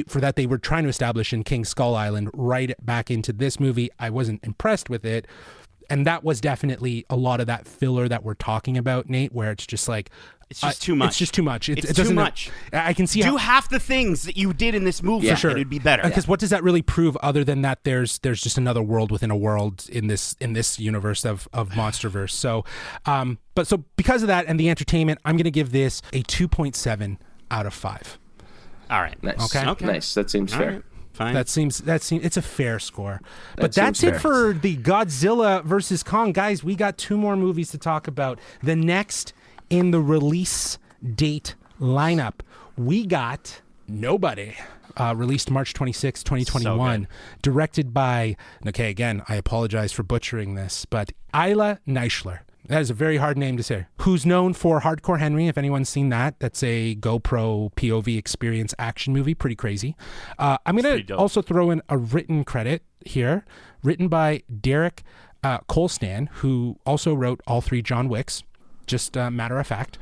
B: for that they were trying to establish in King Skull Island right back into this movie. I wasn't impressed with it. And that was definitely a lot of that filler that we're talking about, Nate, where it's just like,
D: it's just too much.
B: It's just too much.
D: It's too much.
B: I can see
D: do half the things that you did in this movie.
B: For sure,
D: it'd be better.
B: Because what does that really prove, other than that there's just another world within a world in this universe of MonsterVerse? So, so because of that and the entertainment, I'm going to give this a 2.7 out of 5.
D: All right.
C: Nice.
B: Okay.
C: Nice. That seems fair.
D: Right. Fine.
B: That seems it's a fair score. But that's
C: fair.
B: it for the Godzilla versus Kong. Guys, we got 2 more movies to talk about. The next in the release date lineup, we got Nobody. Released March 26, 2021. Directed by, okay, again, I apologize for butchering this, but Isla Neischler. That is a very hard name to say. Who's known for Hardcore Henry, if anyone's seen that. That's a GoPro POV experience action movie. Pretty crazy. I'm going to also throw in a written credit here. Written by Derek Kolstan, who also wrote all 3 John Wicks. Just a matter of fact.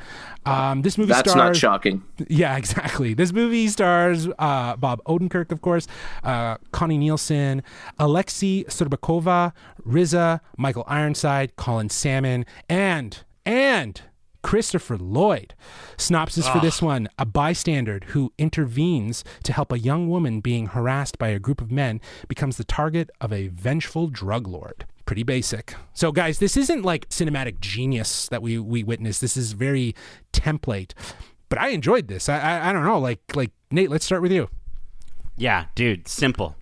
B: This movie
C: That's not shocking.
B: Yeah, exactly. This movie stars Bob Odenkirk, of course, Connie Nielsen, Alexei Surbakova, Riza, Michael Ironside, Colin Salmon, and Christopher Lloyd. Synopsis for this one: a bystander who intervenes to help a young woman being harassed by a group of men becomes the target of a vengeful drug lord. Pretty basic. So guys, this isn't like cinematic genius that we witnessed. This is very template, but I enjoyed this. I don't know, like Nate, let's start with you.
D: Yeah, dude, simple.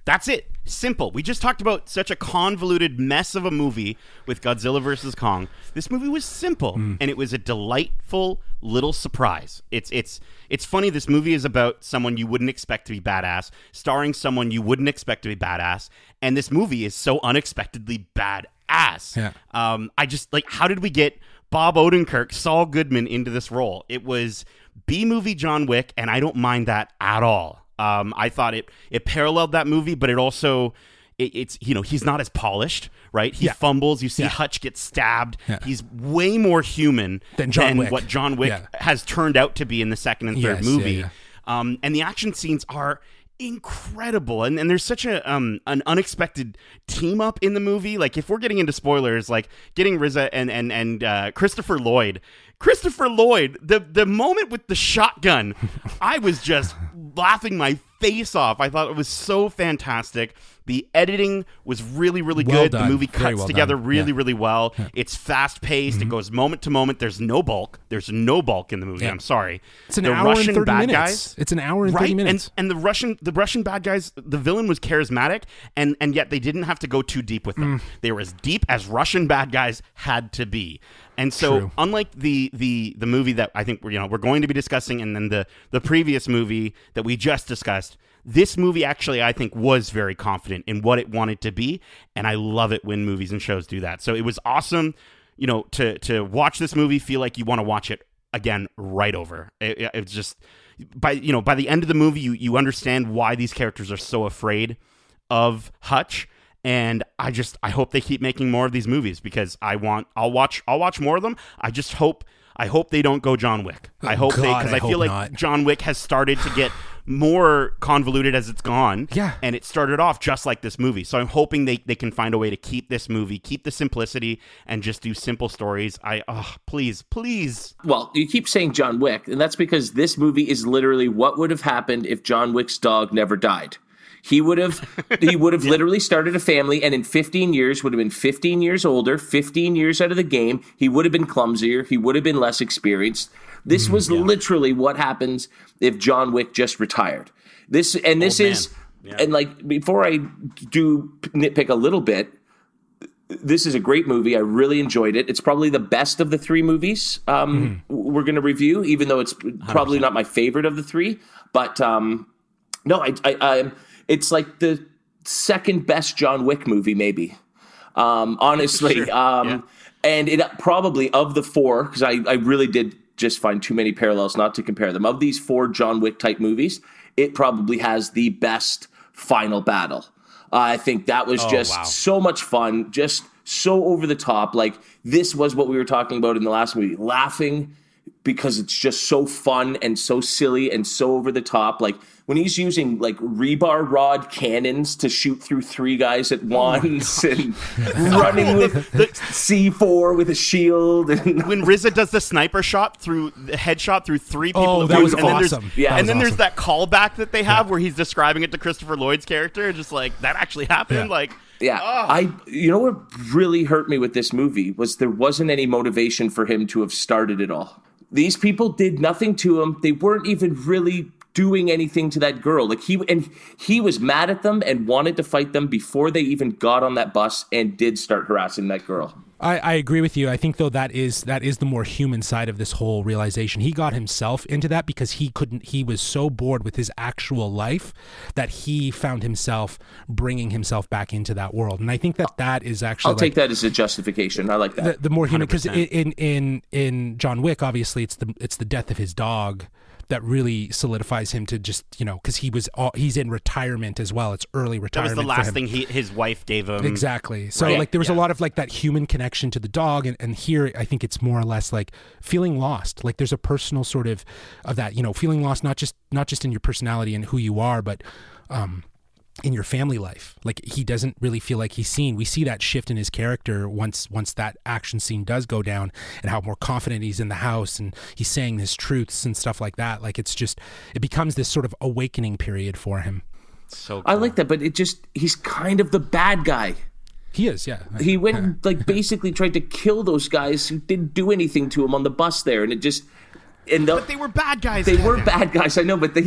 D: That's it. Simple. We just talked about such a convoluted mess of a movie with Godzilla versus Kong. This movie was simple, and it was a delightful little surprise. It's funny. This movie is about someone you wouldn't expect to be badass, starring someone you wouldn't expect to be badass, and this movie is so unexpectedly badass.
B: Yeah.
D: I just how did we get Bob Odenkirk, Saul Goodman into this role? It was B-movie John Wick, and I don't mind that at all. I thought it paralleled that movie, but it also it's he's not as polished, right? He fumbles. You see Hutch get stabbed. Yeah. He's way more human than what John Wick has turned out to be in the second and third movie. And the action scenes are incredible, and there's such an unexpected team up in the movie. Like, if we're getting into spoilers, like getting Riza and Christopher Lloyd, the moment with the shotgun, I was just laughing my face off. I thought it was so fantastic. The editing was really, really good. The movie cuts together really well. Yeah. It's fast paced. It goes moment to moment. There's no bulk. There's no bulk in the movie. I'm sorry.
B: It's an hour and 30 minutes. It's an hour and 30 minutes.
D: And the Russian bad guys, the villain was charismatic, and yet they didn't have to go too deep with them. They were as deep as Russian bad guys had to be. And so, unlike the movie that I think we're going to be discussing, and then the previous movie that we just discussed, this movie actually, I think, was very confident in what it wanted to be, and I love it when movies and shows do that. So it was awesome, to watch this movie, feel like you want to watch it again right over. It's just by the end of the movie, you understand why these characters are so afraid of Hutch. And I hope they keep making more of these movies, because I'll watch more of them. I hope they don't go John Wick. I hope because I feel like not. John Wick has started to get more convoluted as it's gone.
B: Yeah.
D: And it started off just like this movie. So I'm hoping they can find a way to keep this movie, keep the simplicity, and just do simple stories. Please.
C: Well, you keep saying John Wick, and that's because this movie is literally what would have happened if John Wick's dog never died. He would have literally started a family, and in 15 years would have been 15 years older, 15 years out of the game. He would have been clumsier. He would have been less experienced. This was literally what happens if John Wick just retired. And like, before I do nitpick a little bit, this is a great movie. I really enjoyed it. It's probably the best of the 3 movies we're going to review, even though it's probably 100%. Not my favorite of the 3. But no, it's like the second best John Wick movie, maybe. Honestly. Sure. And it probably, of the 4, because I really did just find too many parallels not to compare them. Of these 4 John Wick type movies, it probably has the best final battle. I think that was so much fun, just so over the top. Like, this was what we were talking about in the last movie, laughing because it's just so fun and so silly and so over the top. Like, when he's using like rebar rod cannons to shoot through 3 guys at once, and running with the C4 with a shield, and
D: when Riza does the sniper shot through the headshot through 3 people,
B: oh, that was awesome.
D: There's that callback that they have where he's describing it to Christopher Lloyd's character, just like that actually happened. Like,
C: what really hurt me with this movie was there wasn't any motivation for him to have started it all. These people did nothing to him. They weren't even really doing anything to that girl. Like, he was mad at them and wanted to fight them before they even got on that bus and did start harassing that girl.
B: I agree with you. I think though that is the more human side of this whole realization. He got himself into that because he was so bored with his actual life that he found himself bringing himself back into that world. And I think that is actually
C: I'll take that as a justification. I like that.
B: The more human, because in John Wick, obviously it's the death of his dog that really solidifies him to just, because he's in retirement as well. It's early retirement.
D: That was the last thing his wife gave him.
B: Exactly. So there was a lot of like that human connection to the dog, and here I think it's more or less like feeling lost. Like there's a personal sort of that, feeling lost not just in your personality and who you are, but in your family life. Like he doesn't really feel like he's seen. We see that shift in his character once that action scene does go down, and how more confident he's in the house and he's saying his truths and stuff like that. Like it becomes this sort of awakening period for him.
D: So cool.
C: I like that, but he's kind of the bad guy.
B: He is, yeah.
C: He went and basically tried to kill those guys who didn't do anything to him on the bus there, and it just.
D: But they were bad guys.
C: They were bad guys, I know, but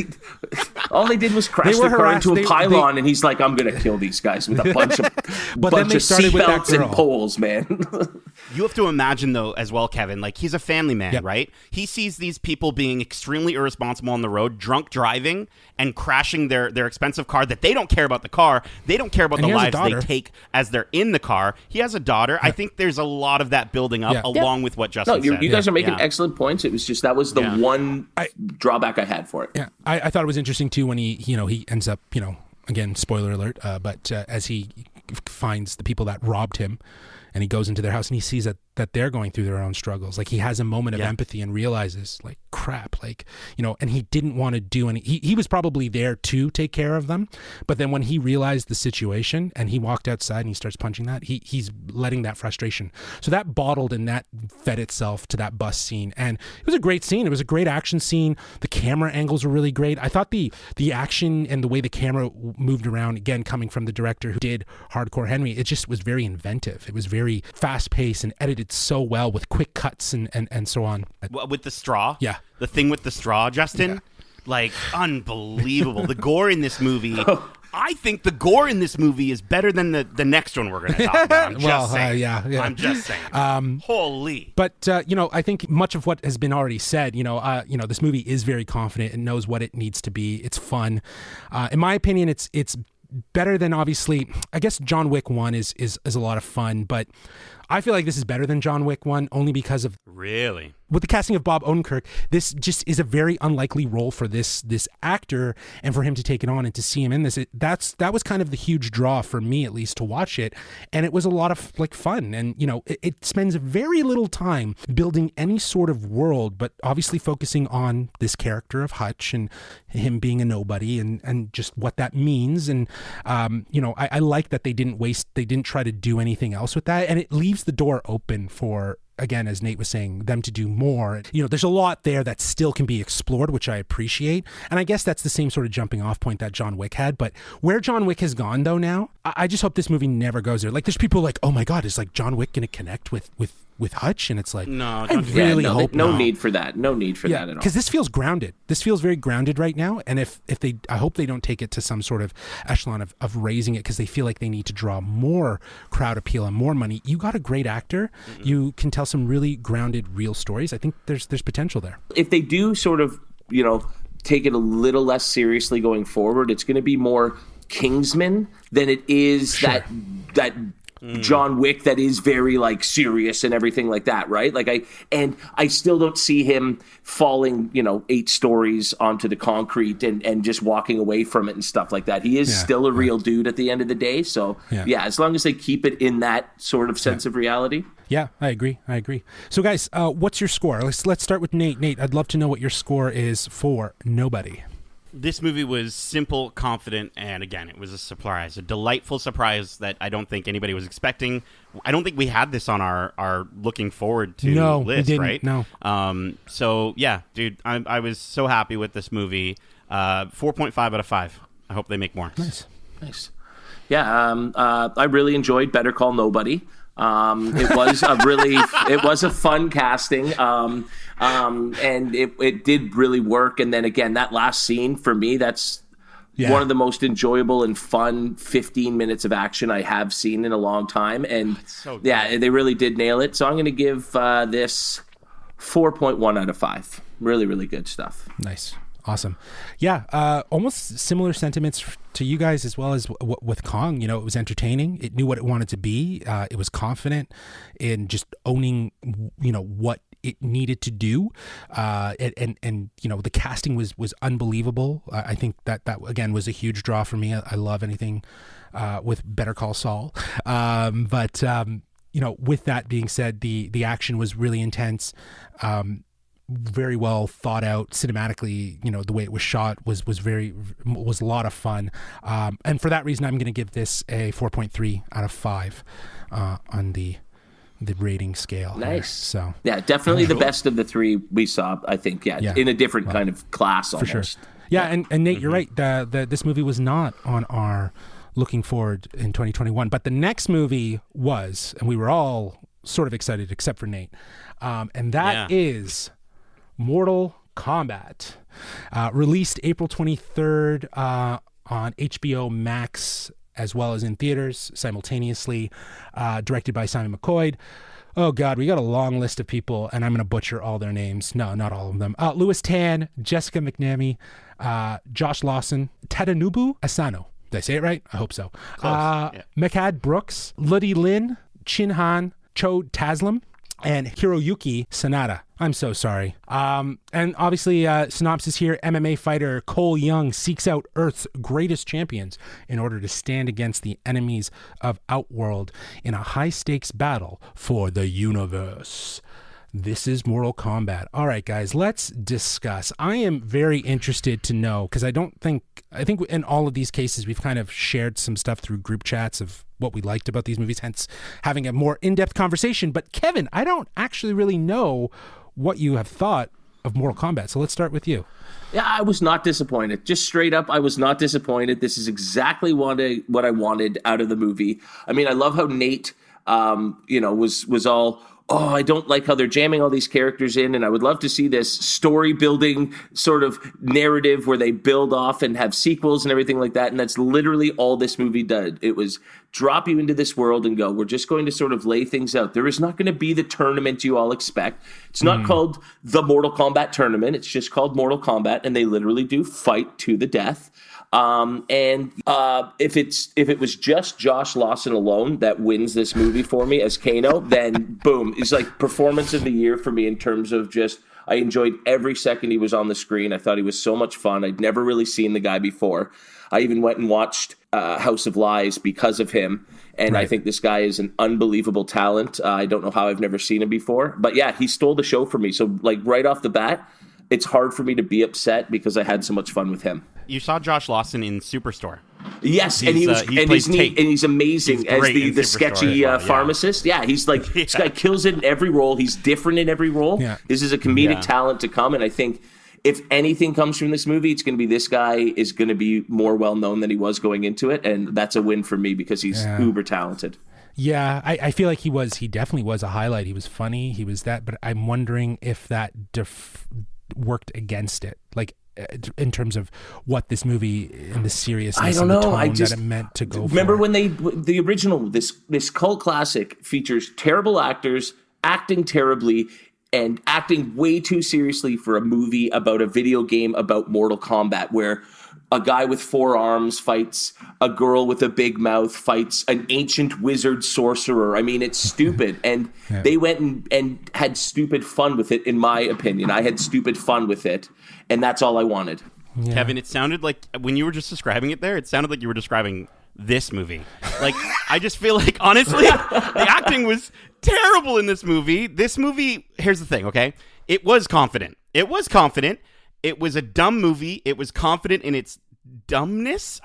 C: all they did was crash their car into a pylon, and he's like, "I'm gonna kill these guys with a bunch of seatbelts and poles, man."
D: You have to imagine though, as well, Kevin. Like he's a family man, right? He sees these people being extremely irresponsible on the road, drunk driving, and crashing their expensive car. That they don't care about the car. They don't care about the lives they take as they're in the car. He has a daughter. I think there's a lot of that building up, along with what Justin said.
C: You guys are making excellent points. It was just that was the one drawback I had for it.
B: Yeah, I thought it was interesting too when he ends up, again, spoiler alert, but as he finds the people that robbed him, and he goes into their house and he sees that they're going through their own struggles. Like he has a moment of empathy and realizes like, crap, like, and he didn't want to do any, he was probably there to take care of them. But then when he realized the situation and he walked outside and he starts punching that, he's letting that frustration. So that bottled and that fed itself to that bus scene. And it was a great scene. It was a great action scene. The camera angles were really great. I thought the action and the way the camera moved around, again, coming from the director who did Hardcore Henry, it just was very inventive. It was very fast paced and edited so well with quick cuts and so on.
D: With the straw?
B: Yeah.
D: The thing with the straw, Justin? Like, unbelievable. The gore in this movie... I think the gore in this movie is better than the next one we're going to talk about. I'm just saying. I'm just saying. Holy.
B: But, I think much of what has been already said, this movie is very confident and knows what it needs to be. It's fun. In my opinion, it's better than, obviously, I guess John Wick 1 is a lot of fun, but I feel like this is better than John Wick 1 only because of...
D: Really?
B: With the casting of Bob Odenkirk, this just is a very unlikely role for this actor, and for him to take it on and to see him in this, that was kind of the huge draw for me, at least, to watch it. And it was a lot of like fun, and it spends very little time building any sort of world, but obviously focusing on this character of Hutch and him being a nobody and just what that means. And I like that they didn't try to do anything else with that, and it leaves the door open for, again, as Nate was saying, them to do more. There's a lot there that still can be explored, which I appreciate. And I guess that's the same sort of jumping off point that John Wick had. But where John Wick has gone, though, now, I just hope this movie never goes there. Like, there's people like, oh my God, is like John Wick going to connect with Hutch? And it's like,
D: no,
B: I really hope
C: no need for that. No need for that at all.
B: Because this feels grounded. This feels very grounded right now. And I hope they don't take it to some sort of echelon of raising it because they feel like they need to draw more crowd appeal and more money. You got a great actor. Mm-hmm. You can tell some really grounded, real stories. I think there's potential there.
C: If they do sort of, take it a little less seriously going forward, it's going to be more Kingsman than it is that John Wick that is very like serious and everything like that, right? Like I still don't see him falling, 8 stories onto the concrete and just walking away from it and stuff like that. He is still a real dude at the end of the day. So as long as they keep it in that sort of sense of reality.
B: Yeah, I agree. So guys, what's your score? Let's start with Nate. Nate, I'd love to know what your score is for Nobody.
D: This movie was simple, confident, and again, it was a surprise, a delightful surprise that I don't think anybody was expecting. I don't think we had this on our looking forward to list,
B: we didn't,
D: right?
B: No.
D: So yeah, dude, I was so happy with this movie. 4.5 out of 5. I hope they make more.
C: Nice. Yeah, I really enjoyed Better Call Nobody. It was a fun casting, and it did really work. And then again, that last scene for me, that's
B: Yeah.
C: one of the most enjoyable and fun 15 minutes of action I have seen in a long time. And
D: so good.
C: yeah, they really did nail it. So I'm going to give this 4.1 out of 5. Really, really good stuff.
B: Nice. Awesome. Yeah, almost similar sentiments to you guys as well as with Kong. You know, it was entertaining. It knew what it wanted to be. It was confident in just owning, you know, what it needed to do. And you know, the casting was unbelievable. I think that again was a huge draw for me. I love anything with Better Call Saul. But you know, with that being said, the action was really intense. Very well thought out cinematically. You know, the way it was shot was a lot of fun, and for that reason I'm going to give this a 4.3 out of 5 on the rating scale.
C: Nice.
B: Here. So
C: yeah, definitely the best of the 3 we saw, I think. Yeah. In a different kind of class almost.
B: For sure. Yeah, and Nate, you're right. This movie was not on our looking forward in 2021, but the next movie was, and we were all sort of excited except for Nate, and that is Mortal Kombat, released April 23rd on HBO Max as well as in theaters simultaneously, directed by Simon McCoy. Oh God, we got a long list of people and I'm going to butcher all their names. No, not all of them. Louis Tan, Jessica McNamee, Josh Lawson, Tadanubu Asano. Did I say it right? I hope so. Mekad Brooks, Ludi Lin, Chin Han, Cho Taslim, and Hiroyuki Sanada. I'm so sorry. And obviously, synopsis here, MMA fighter Cole Young seeks out Earth's greatest champions in order to stand against the enemies of Outworld in a high-stakes battle for the universe. This is Mortal Kombat. All right, guys, let's discuss. I am very interested to know, because I think in all of these cases, we've kind of shared some stuff through group chats of what we liked about these movies, hence having a more in-depth conversation. But Kevin, I don't actually really know what you have thought of Mortal Kombat. So let's start with you.
C: Yeah, I was not disappointed. Just straight up, I was not disappointed. This is exactly what I wanted out of the movie. I mean, I love how Nate, was all, oh, I don't like how they're jamming all these characters in, and I would love to see this story-building sort of narrative where they build off and have sequels and everything like that, and that's literally all this movie did. It was drop you into this world and go, we're just going to sort of lay things out. There is not going to be the tournament you all expect. It's not called the Mortal Kombat tournament. It's just called Mortal Kombat, and they literally do fight to the death. If it was just Josh Lawson alone that wins this movie for me as Kano, then boom, it's like performance of the year for me in terms of just, I enjoyed every second he was on the screen. I thought he was so much fun. I'd never really seen the guy before. I even went and watched House of Lies because of him. And I think this guy is an unbelievable talent. I don't know how I've never seen him before, but yeah, he stole the show for me. So like right off the bat, it's hard for me to be upset because I had so much fun with him.
D: You saw Josh Lawson in Superstore.
C: Yes, and he's neat, and he's amazing as the sketchy pharmacist. Yeah, he's like, this guy kills it in every role. He's different in every role. Yeah. This is a comedic talent to come, and I think if anything comes from this movie, it's going to be this guy is going to be more well-known than he was going into it, and that's a win for me because he's uber talented.
B: Yeah, I feel like he definitely was a highlight. He was funny, he was that, but I'm wondering if that worked against it, like in terms of what this movie and the seriousness and the tone that it meant to go
C: remember
B: for.
C: When the original, this cult classic features terrible actors acting terribly and acting way too seriously for a movie about a video game about Mortal Kombat, where a guy with 4 arms fights a girl with a big mouth, fights an ancient wizard sorcerer. I mean, it's stupid. And they went and had stupid fun with it, in my opinion. I had stupid fun with it, and that's all I wanted.
D: Yeah. Kevin, it sounded like, when you were just describing it there, it sounded like you were describing this movie. Like, I just feel like, honestly, the acting was terrible in this movie. This movie, here's the thing, okay? It was confident. It was a dumb movie. It was confident in its dumbness.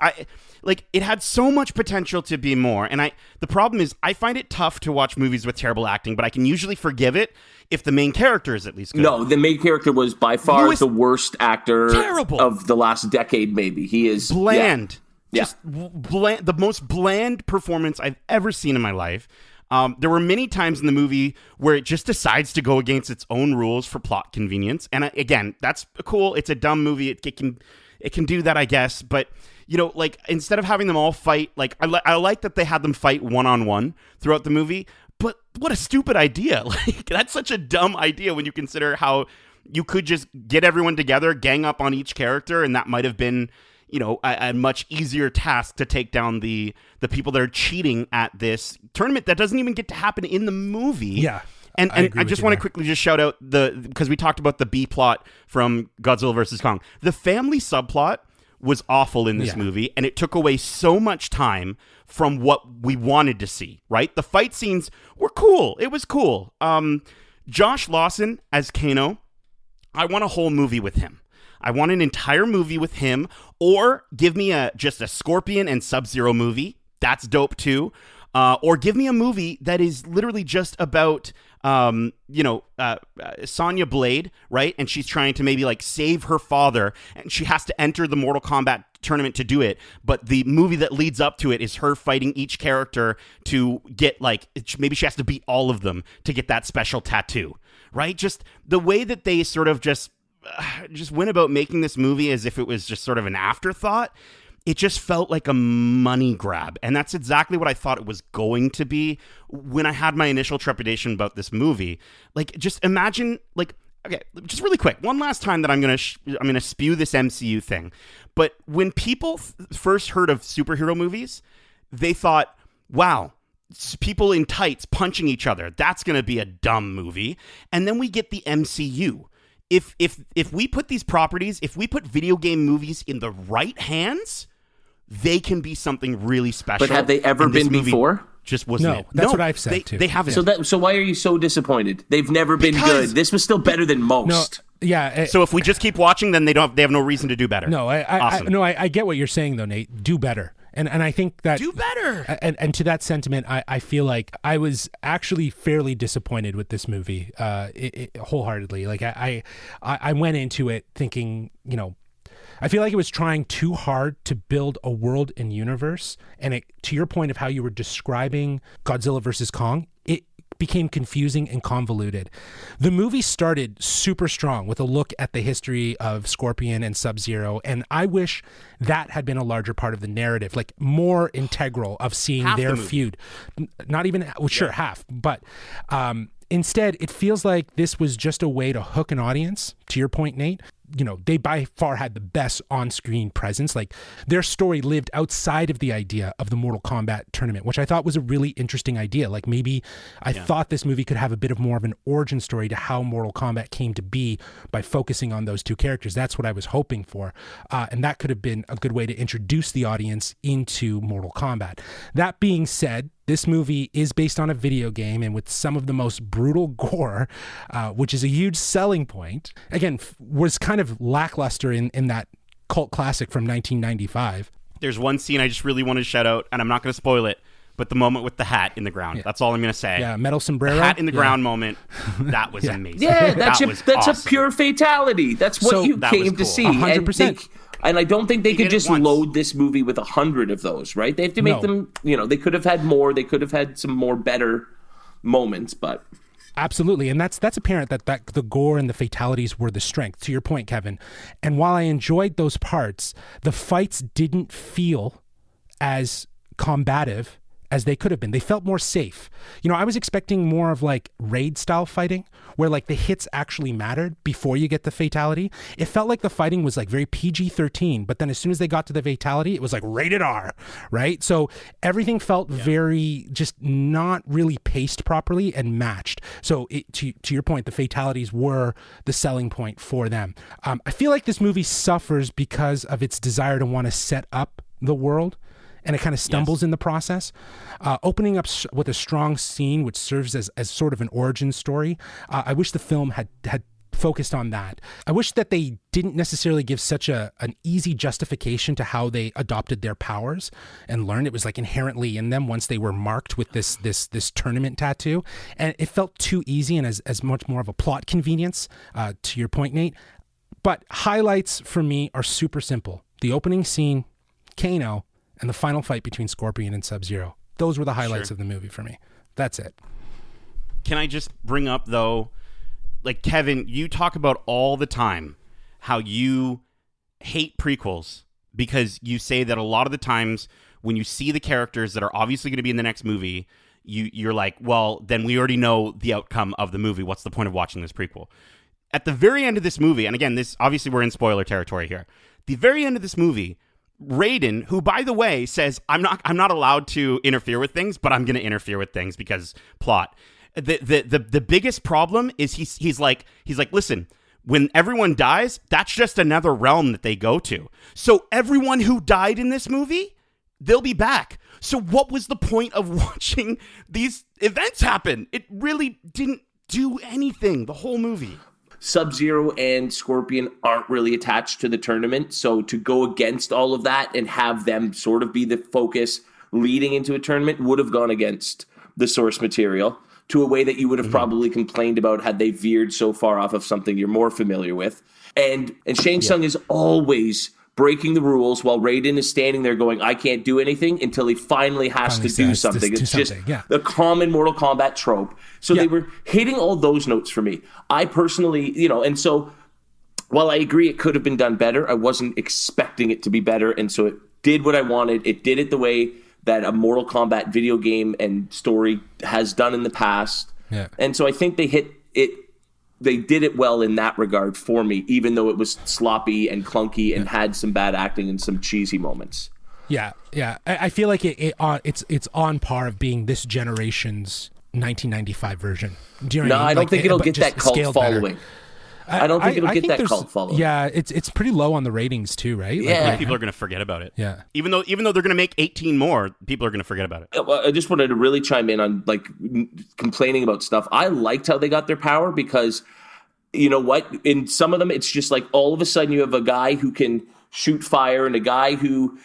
D: It had so much potential to be more. And the problem is, I find it tough to watch movies with terrible acting, but I can usually forgive it if the main character is at least good.
C: No, the main character was by far the worst actor of the last decade, maybe. He is
D: bland. Just bland, the most bland performance I've ever seen in my life. There were many times in the movie where it just decides to go against its own rules for plot convenience. And again, that's cool. It's a dumb movie. It can do that, I guess. But like instead of having them all fight, like I like that they had them fight one-on-one throughout the movie, but what a stupid idea. Like that's such a dumb idea when you consider how you could just get everyone together, gang up on each character, and that might have been, a much easier task to take down the people that are cheating at this tournament that doesn't even get to happen in the movie.
B: Yeah.
D: And I just want to quickly just shout out because we talked about the B plot from Godzilla vs. Kong. The family subplot was awful in this movie, and it took away so much time from what we wanted to see, right? The fight scenes were cool. It was cool. Josh Lawson as Kano, I want a whole movie with him. I want an entire movie with him, or give me just a Scorpion and Sub-Zero movie. That's dope too. Or give me a movie that is literally just about, Sonya Blade, right? And she's trying to maybe like save her father, and she has to enter the Mortal Kombat tournament to do it. But the movie that leads up to it is her fighting each character to get maybe she has to beat all of them to get that special tattoo, right? Just the way that they sort of just went about making this movie as if it was just sort of an afterthought. It just felt like a money grab. And that's exactly what I thought it was going to be when I had my initial trepidation about this movie. Like, just imagine, okay, just really quick, one last time that I'm gonna spew this MCU thing. But when people first heard of superhero movies, they thought, wow, people in tights punching each other, that's gonna be a dumb movie. And then we get the MCU. If we put these properties, if we put video game movies in the right hands, they can be something really special.
C: But have they ever been before?
D: Just wasn't
B: No,
D: it?
B: that's what I've said too.
D: They haven't.
C: So why are you so disappointed? They've never been good. This was still better than most.
D: So if we just keep watching, then they have no reason to do better.
B: No, I get what you're saying though, Nate. Do better. And I think that
D: do better.
B: And to that sentiment, I feel like I was actually fairly disappointed with this movie, wholeheartedly. Like I went into it thinking, I feel like it was trying too hard to build a world and universe. And to your point of how you were describing Godzilla versus Kong, it became confusing and convoluted. The movie started super strong with a look at the history of Scorpion and Sub-Zero, and I wish that had been a larger part of the narrative, like more integral of seeing their feud. Not even, half, but instead it feels like this was just a way to hook an audience. To your point, Nate, they by far had the best on-screen presence. Like their story lived outside of the idea of the Mortal Kombat tournament, which I thought was a really interesting idea. Like maybe I thought this movie could have a bit of more of an origin story to how Mortal Kombat came to be by focusing on those two characters. That's what I was hoping for. And that could have been a good way to introduce the audience into Mortal Kombat. That being said, this movie is based on a video game and with some of the most brutal gore, which is a huge selling point. Again, was kind of lackluster in that cult classic from 1995.
D: There's one scene I just really want to shout out, and I'm not going to spoil it, but the moment with the hat in the ground. Yeah. That's all I'm going to say.
B: Yeah, metal sombrero.
D: The hat in the ground moment, that was amazing.
C: Yeah, that's
D: awesome.
C: a pure fatality. That's what you came to see.
B: 100%.
C: And I don't think they could just load this movie with 100 of those, right? They have to make them, they could have had more. They could have had some more better moments, but...
B: Absolutely. And that's apparent that the gore and the fatalities were the strength, to your point, Kevin. And while I enjoyed those parts, the fights didn't feel as combative as they could have been. They felt more safe. I was expecting more of like raid style fighting where like the hits actually mattered before you get the fatality. It felt like the fighting was like very PG-13, but then as soon as they got to the fatality, it was like rated R, right? So everything felt very just not really paced properly and matched. So to your point, the fatalities were the selling point for them. I feel like this movie suffers because of its desire to want to set up the world, and it kind of stumbles in the process. Opening up with a strong scene, which serves as sort of an origin story. I wish the film had focused on that. I wish that they didn't necessarily give such an easy justification to how they adopted their powers and learned it was like inherently in them once they were marked with this tournament tattoo. And it felt too easy and as much more of a plot convenience, to your point, Nate. But highlights for me are super simple. The opening scene, Kano, and the final fight between Scorpion and Sub-Zero. Those were the highlights of the movie for me. That's it.
D: Can I just bring up, though, like, Kevin, you talk about all the time how you hate prequels because you say that a lot of the times when you see the characters that are obviously going to be in the next movie, you're like, well, then we already know the outcome of the movie. What's the point of watching this prequel? At the very end of this movie, and again, this obviously we're in spoiler territory here. The very end of this movie, Raiden, who by the way says, I'm not allowed to interfere with things, but I'm going to interfere with things because plot. The biggest problem is he's like, listen, when everyone dies, that's just another realm that they go to. So everyone who died in this movie, they'll be back. So what was the point of watching these events happen? It really didn't do anything, the whole movie.
C: Sub-Zero and Scorpion aren't really attached to the tournament, so to go against all of that and have them sort of be the focus leading into a tournament would have gone against the source material to a way that you would have probably complained about had they veered so far off of something you're more familiar with. And Shang Tsung is always breaking the rules while Raiden is standing there going, I can't do anything, until he finally has to do something. It's just the common Mortal Kombat trope. So they were hitting all those notes for me. I personally, and so while I agree it could have been done better, I wasn't expecting it to be better. And so it did what I wanted. It did it the way that a Mortal Kombat video game and story has done in the past. Yeah. And so I think they hit it. They did it well in that regard for me, even though it was sloppy and clunky and had some bad acting and some cheesy moments.
B: Yeah. I feel like it's on par of being this generation's 1995 version. Do you know what I mean?
C: I don't think it'll get that cult following. I don't think it'll get that cult following.
B: Yeah, it's pretty low on the ratings too, right?
C: Yeah,
D: people are going to forget about it.
B: Yeah,
D: even though they're going to make 18 more, people are going to forget about it.
C: Well, I just wanted to really chime in on complaining about stuff. I liked how they got their power because, you know what? In some of them, it's just like all of a sudden you have a guy who can shoot fire and a guy who,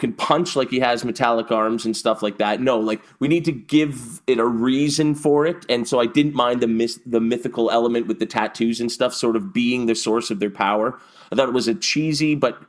C: can punch like he has metallic arms and stuff like that. No, we need to give it a reason for it. And so I didn't mind the mythical element with the tattoos and stuff sort of being the source of their power. I thought it was a cheesy but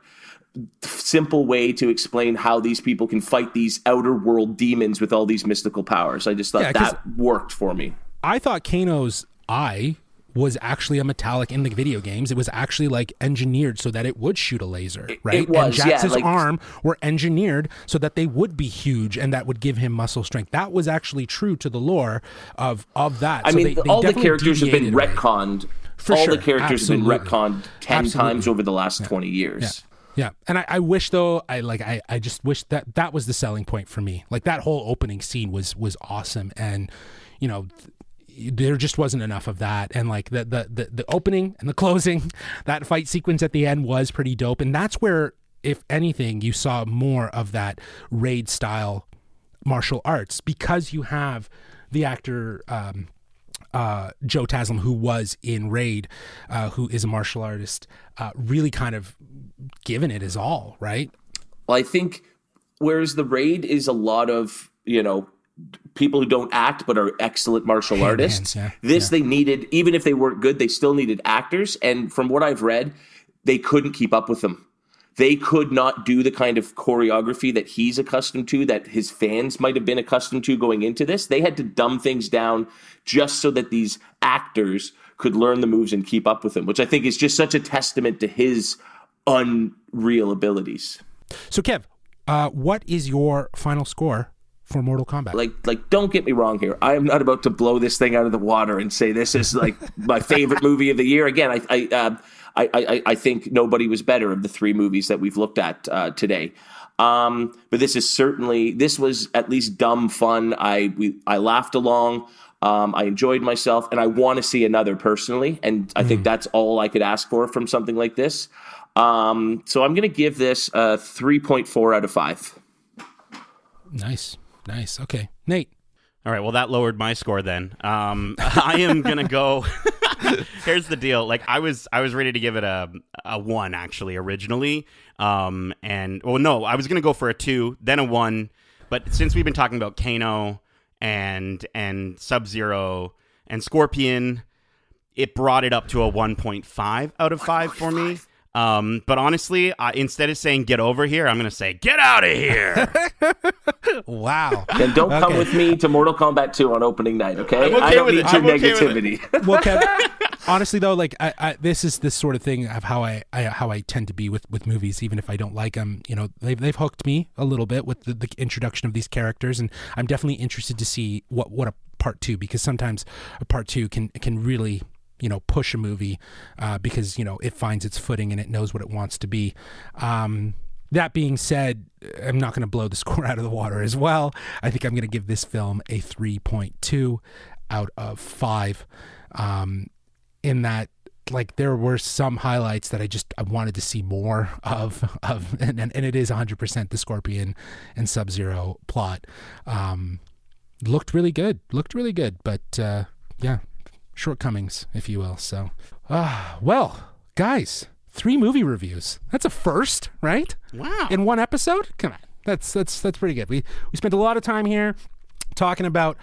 C: simple way to explain how these people can fight these outer world demons with all these mystical powers. I just thought that worked for me.
B: I thought Kano's eye was actually a metallic in the video games. It was actually engineered so that it would shoot a laser, right?
C: It was,
B: and Jax's arm were engineered so that they would be huge and that would give him muscle strength. That was actually true to the lore of that.
C: I mean, all the characters have been retconned. The characters have been retconned 10 times over the last 20 years.
B: Yeah. And I wish though, I just wish that was the selling point for me. That whole opening scene was awesome. And, there just wasn't enough of that. And the opening and the closing, that fight sequence at the end was pretty dope. And that's where, if anything, you saw more of that Raid style martial arts, because you have the actor Joe Taslim, who was in Raid, who is a martial artist, really kind of giving it his all, right?
C: Well, I think whereas the Raid is a lot of, people who don't act but are excellent martial artists. They needed, even if they weren't good, they still needed actors. And from what I've read, they couldn't keep up with them. They could not do the kind of choreography that he's accustomed to, that his fans might have been accustomed to going into this. They had to dumb things down just so that these actors could learn the moves and keep up with him, which I think is just such a testament to his unreal abilities.
B: So, Kev, what is your final score for Mortal Kombat?
C: Don't get me wrong here. I am not about to blow this thing out of the water and say this is my favorite movie of the year. Again, I think nobody was better of the three movies that we've looked at today. But this was at least dumb fun. I laughed along. I enjoyed myself, and I want to see another personally. And I think that's all I could ask for from something like this. So I'm going to give this a 3.4 out of 5.
B: Nice. Okay, Nate.
D: All right. Well, that lowered my score then. I am gonna go. Here's the deal. I was ready to give it a 1 actually originally. I was gonna go for a 2, then a 1. But since we've been talking about Kano and Sub-Zero and Scorpion, it brought it up to a 1.5 out of 5 for me. But honestly, instead of saying get over here, I'm going to say get out of here.
B: Wow.
C: Then don't come with me to Mortal Kombat 2 on opening night, okay? I don't need your negativity.
B: Well, Kev, honestly though, like this is this sort of thing of how I tend to be with movies, even if I don't like them. You know, they've hooked me a little bit with the introduction of these characters, and I'm definitely interested to see what a part 2, because sometimes a part 2 can really, you know, push a movie because, you know, it finds its footing and it knows what it wants to be. That being said, I'm not going to blow the score out of the water as well. I think I'm going to give this film a 3.2 out of 5. In that, like, there were some highlights that I wanted to see more of, and it is 100% the Scorpion and Sub-Zero plot. Looked really good, but yeah, shortcomings, if you will. So, well, guys, 3 movie reviews. That's a first, right?
D: Wow.
B: In one episode? Come on. That's pretty good. We spent a lot of time here talking about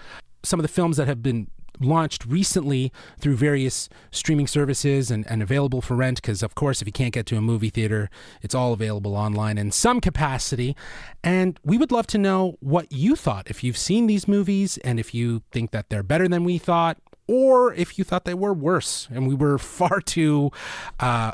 B: some of the films that have been launched recently through various streaming services and available for rent, because of course if you can't get to a movie theater, it's all available online in some capacity. And we would love to know what you thought, if you've seen these movies and if you think that they're better than we thought, or if you thought they were worse and we were far too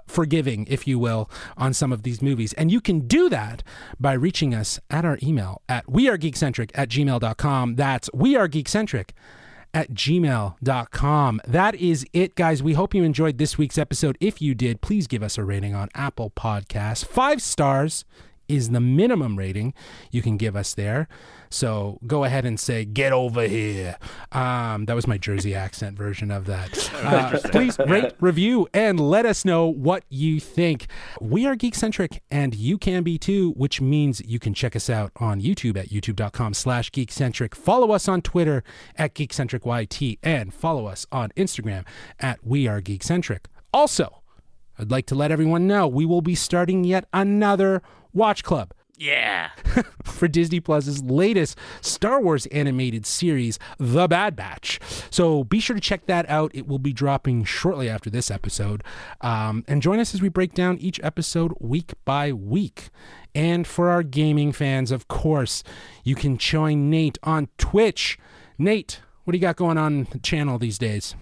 B: forgiving, if you will, on some of these movies. And you can do that by reaching us at our email at wearegeekcentric@gmail.com. That's wearegeekcentric@gmail.com. That is it, guys. We hope you enjoyed this week's episode. If you did, please give us a rating on Apple Podcasts. 5 stars is the minimum rating you can give us there. So go ahead and say, get over here. That was my Jersey accent version of that. Please rate, review, and let us know what you think. We are Geekcentric, and you can be too, which means you can check us out on YouTube at youtube.com/Geekcentric. Follow us on Twitter at GeekcentricYT, and follow us on Instagram at We Are Geekcentric. Also, I'd like to let everyone know we will be starting yet another Watch Club.
D: Yeah.
B: For Disney Plus's latest Star Wars animated series, The Bad Batch. So be sure to check that out. It will be dropping shortly after this episode. And join us as we break down each episode week by week. And for our gaming fans, of course, you can join Nate on Twitch. Nate, what do you got going on the channel these days?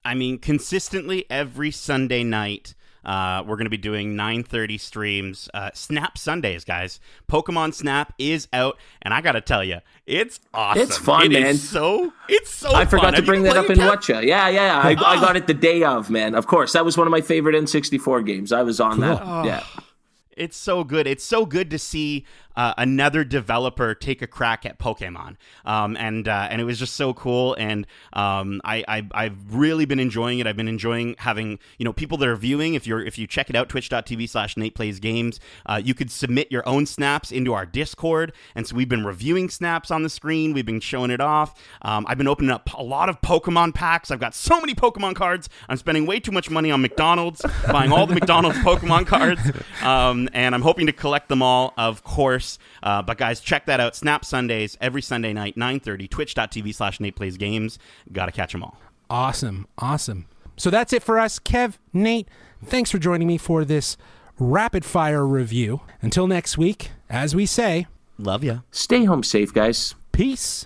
D: I mean, consistently every Sunday night, we're going to be doing 9:30 streams. Snap Sundays, guys. Pokemon Snap is out, and I got to tell you, it's awesome.
C: It's fun, man.
D: It's so
C: I
D: fun.
C: forgot to
D: Have
C: bring
D: you
C: that up
D: played
C: in
D: Kev?
C: Whatcha. Yeah. I got it the day of, man. Of course. That was one of my favorite N64 games. I was on that. Yeah.
D: It's so good. It's so good to see another developer take a crack at Pokemon, and it was just so cool. And I've really been enjoying it. I've been enjoying having people that are viewing. If you check it out, twitch.tv/NatePlaysGames, you could submit your own snaps into our Discord, and so we've been reviewing snaps on the screen. We've been showing it off. I've been opening up a lot of Pokemon packs. I've got so many Pokemon cards. I'm spending way too much money on McDonald's, buying all the McDonald's Pokemon cards, and I'm hoping to collect them all, of course. But guys, check that out. Snap Sundays every Sunday night, 9:30, twitch.tv/NatePlaysGames. Gotta catch them all.
B: Awesome. So that's it for us. Kev, Nate, thanks for joining me for this rapid fire review. Until next week, as we say,
D: Love ya.
C: Stay home safe, guys.
B: peace.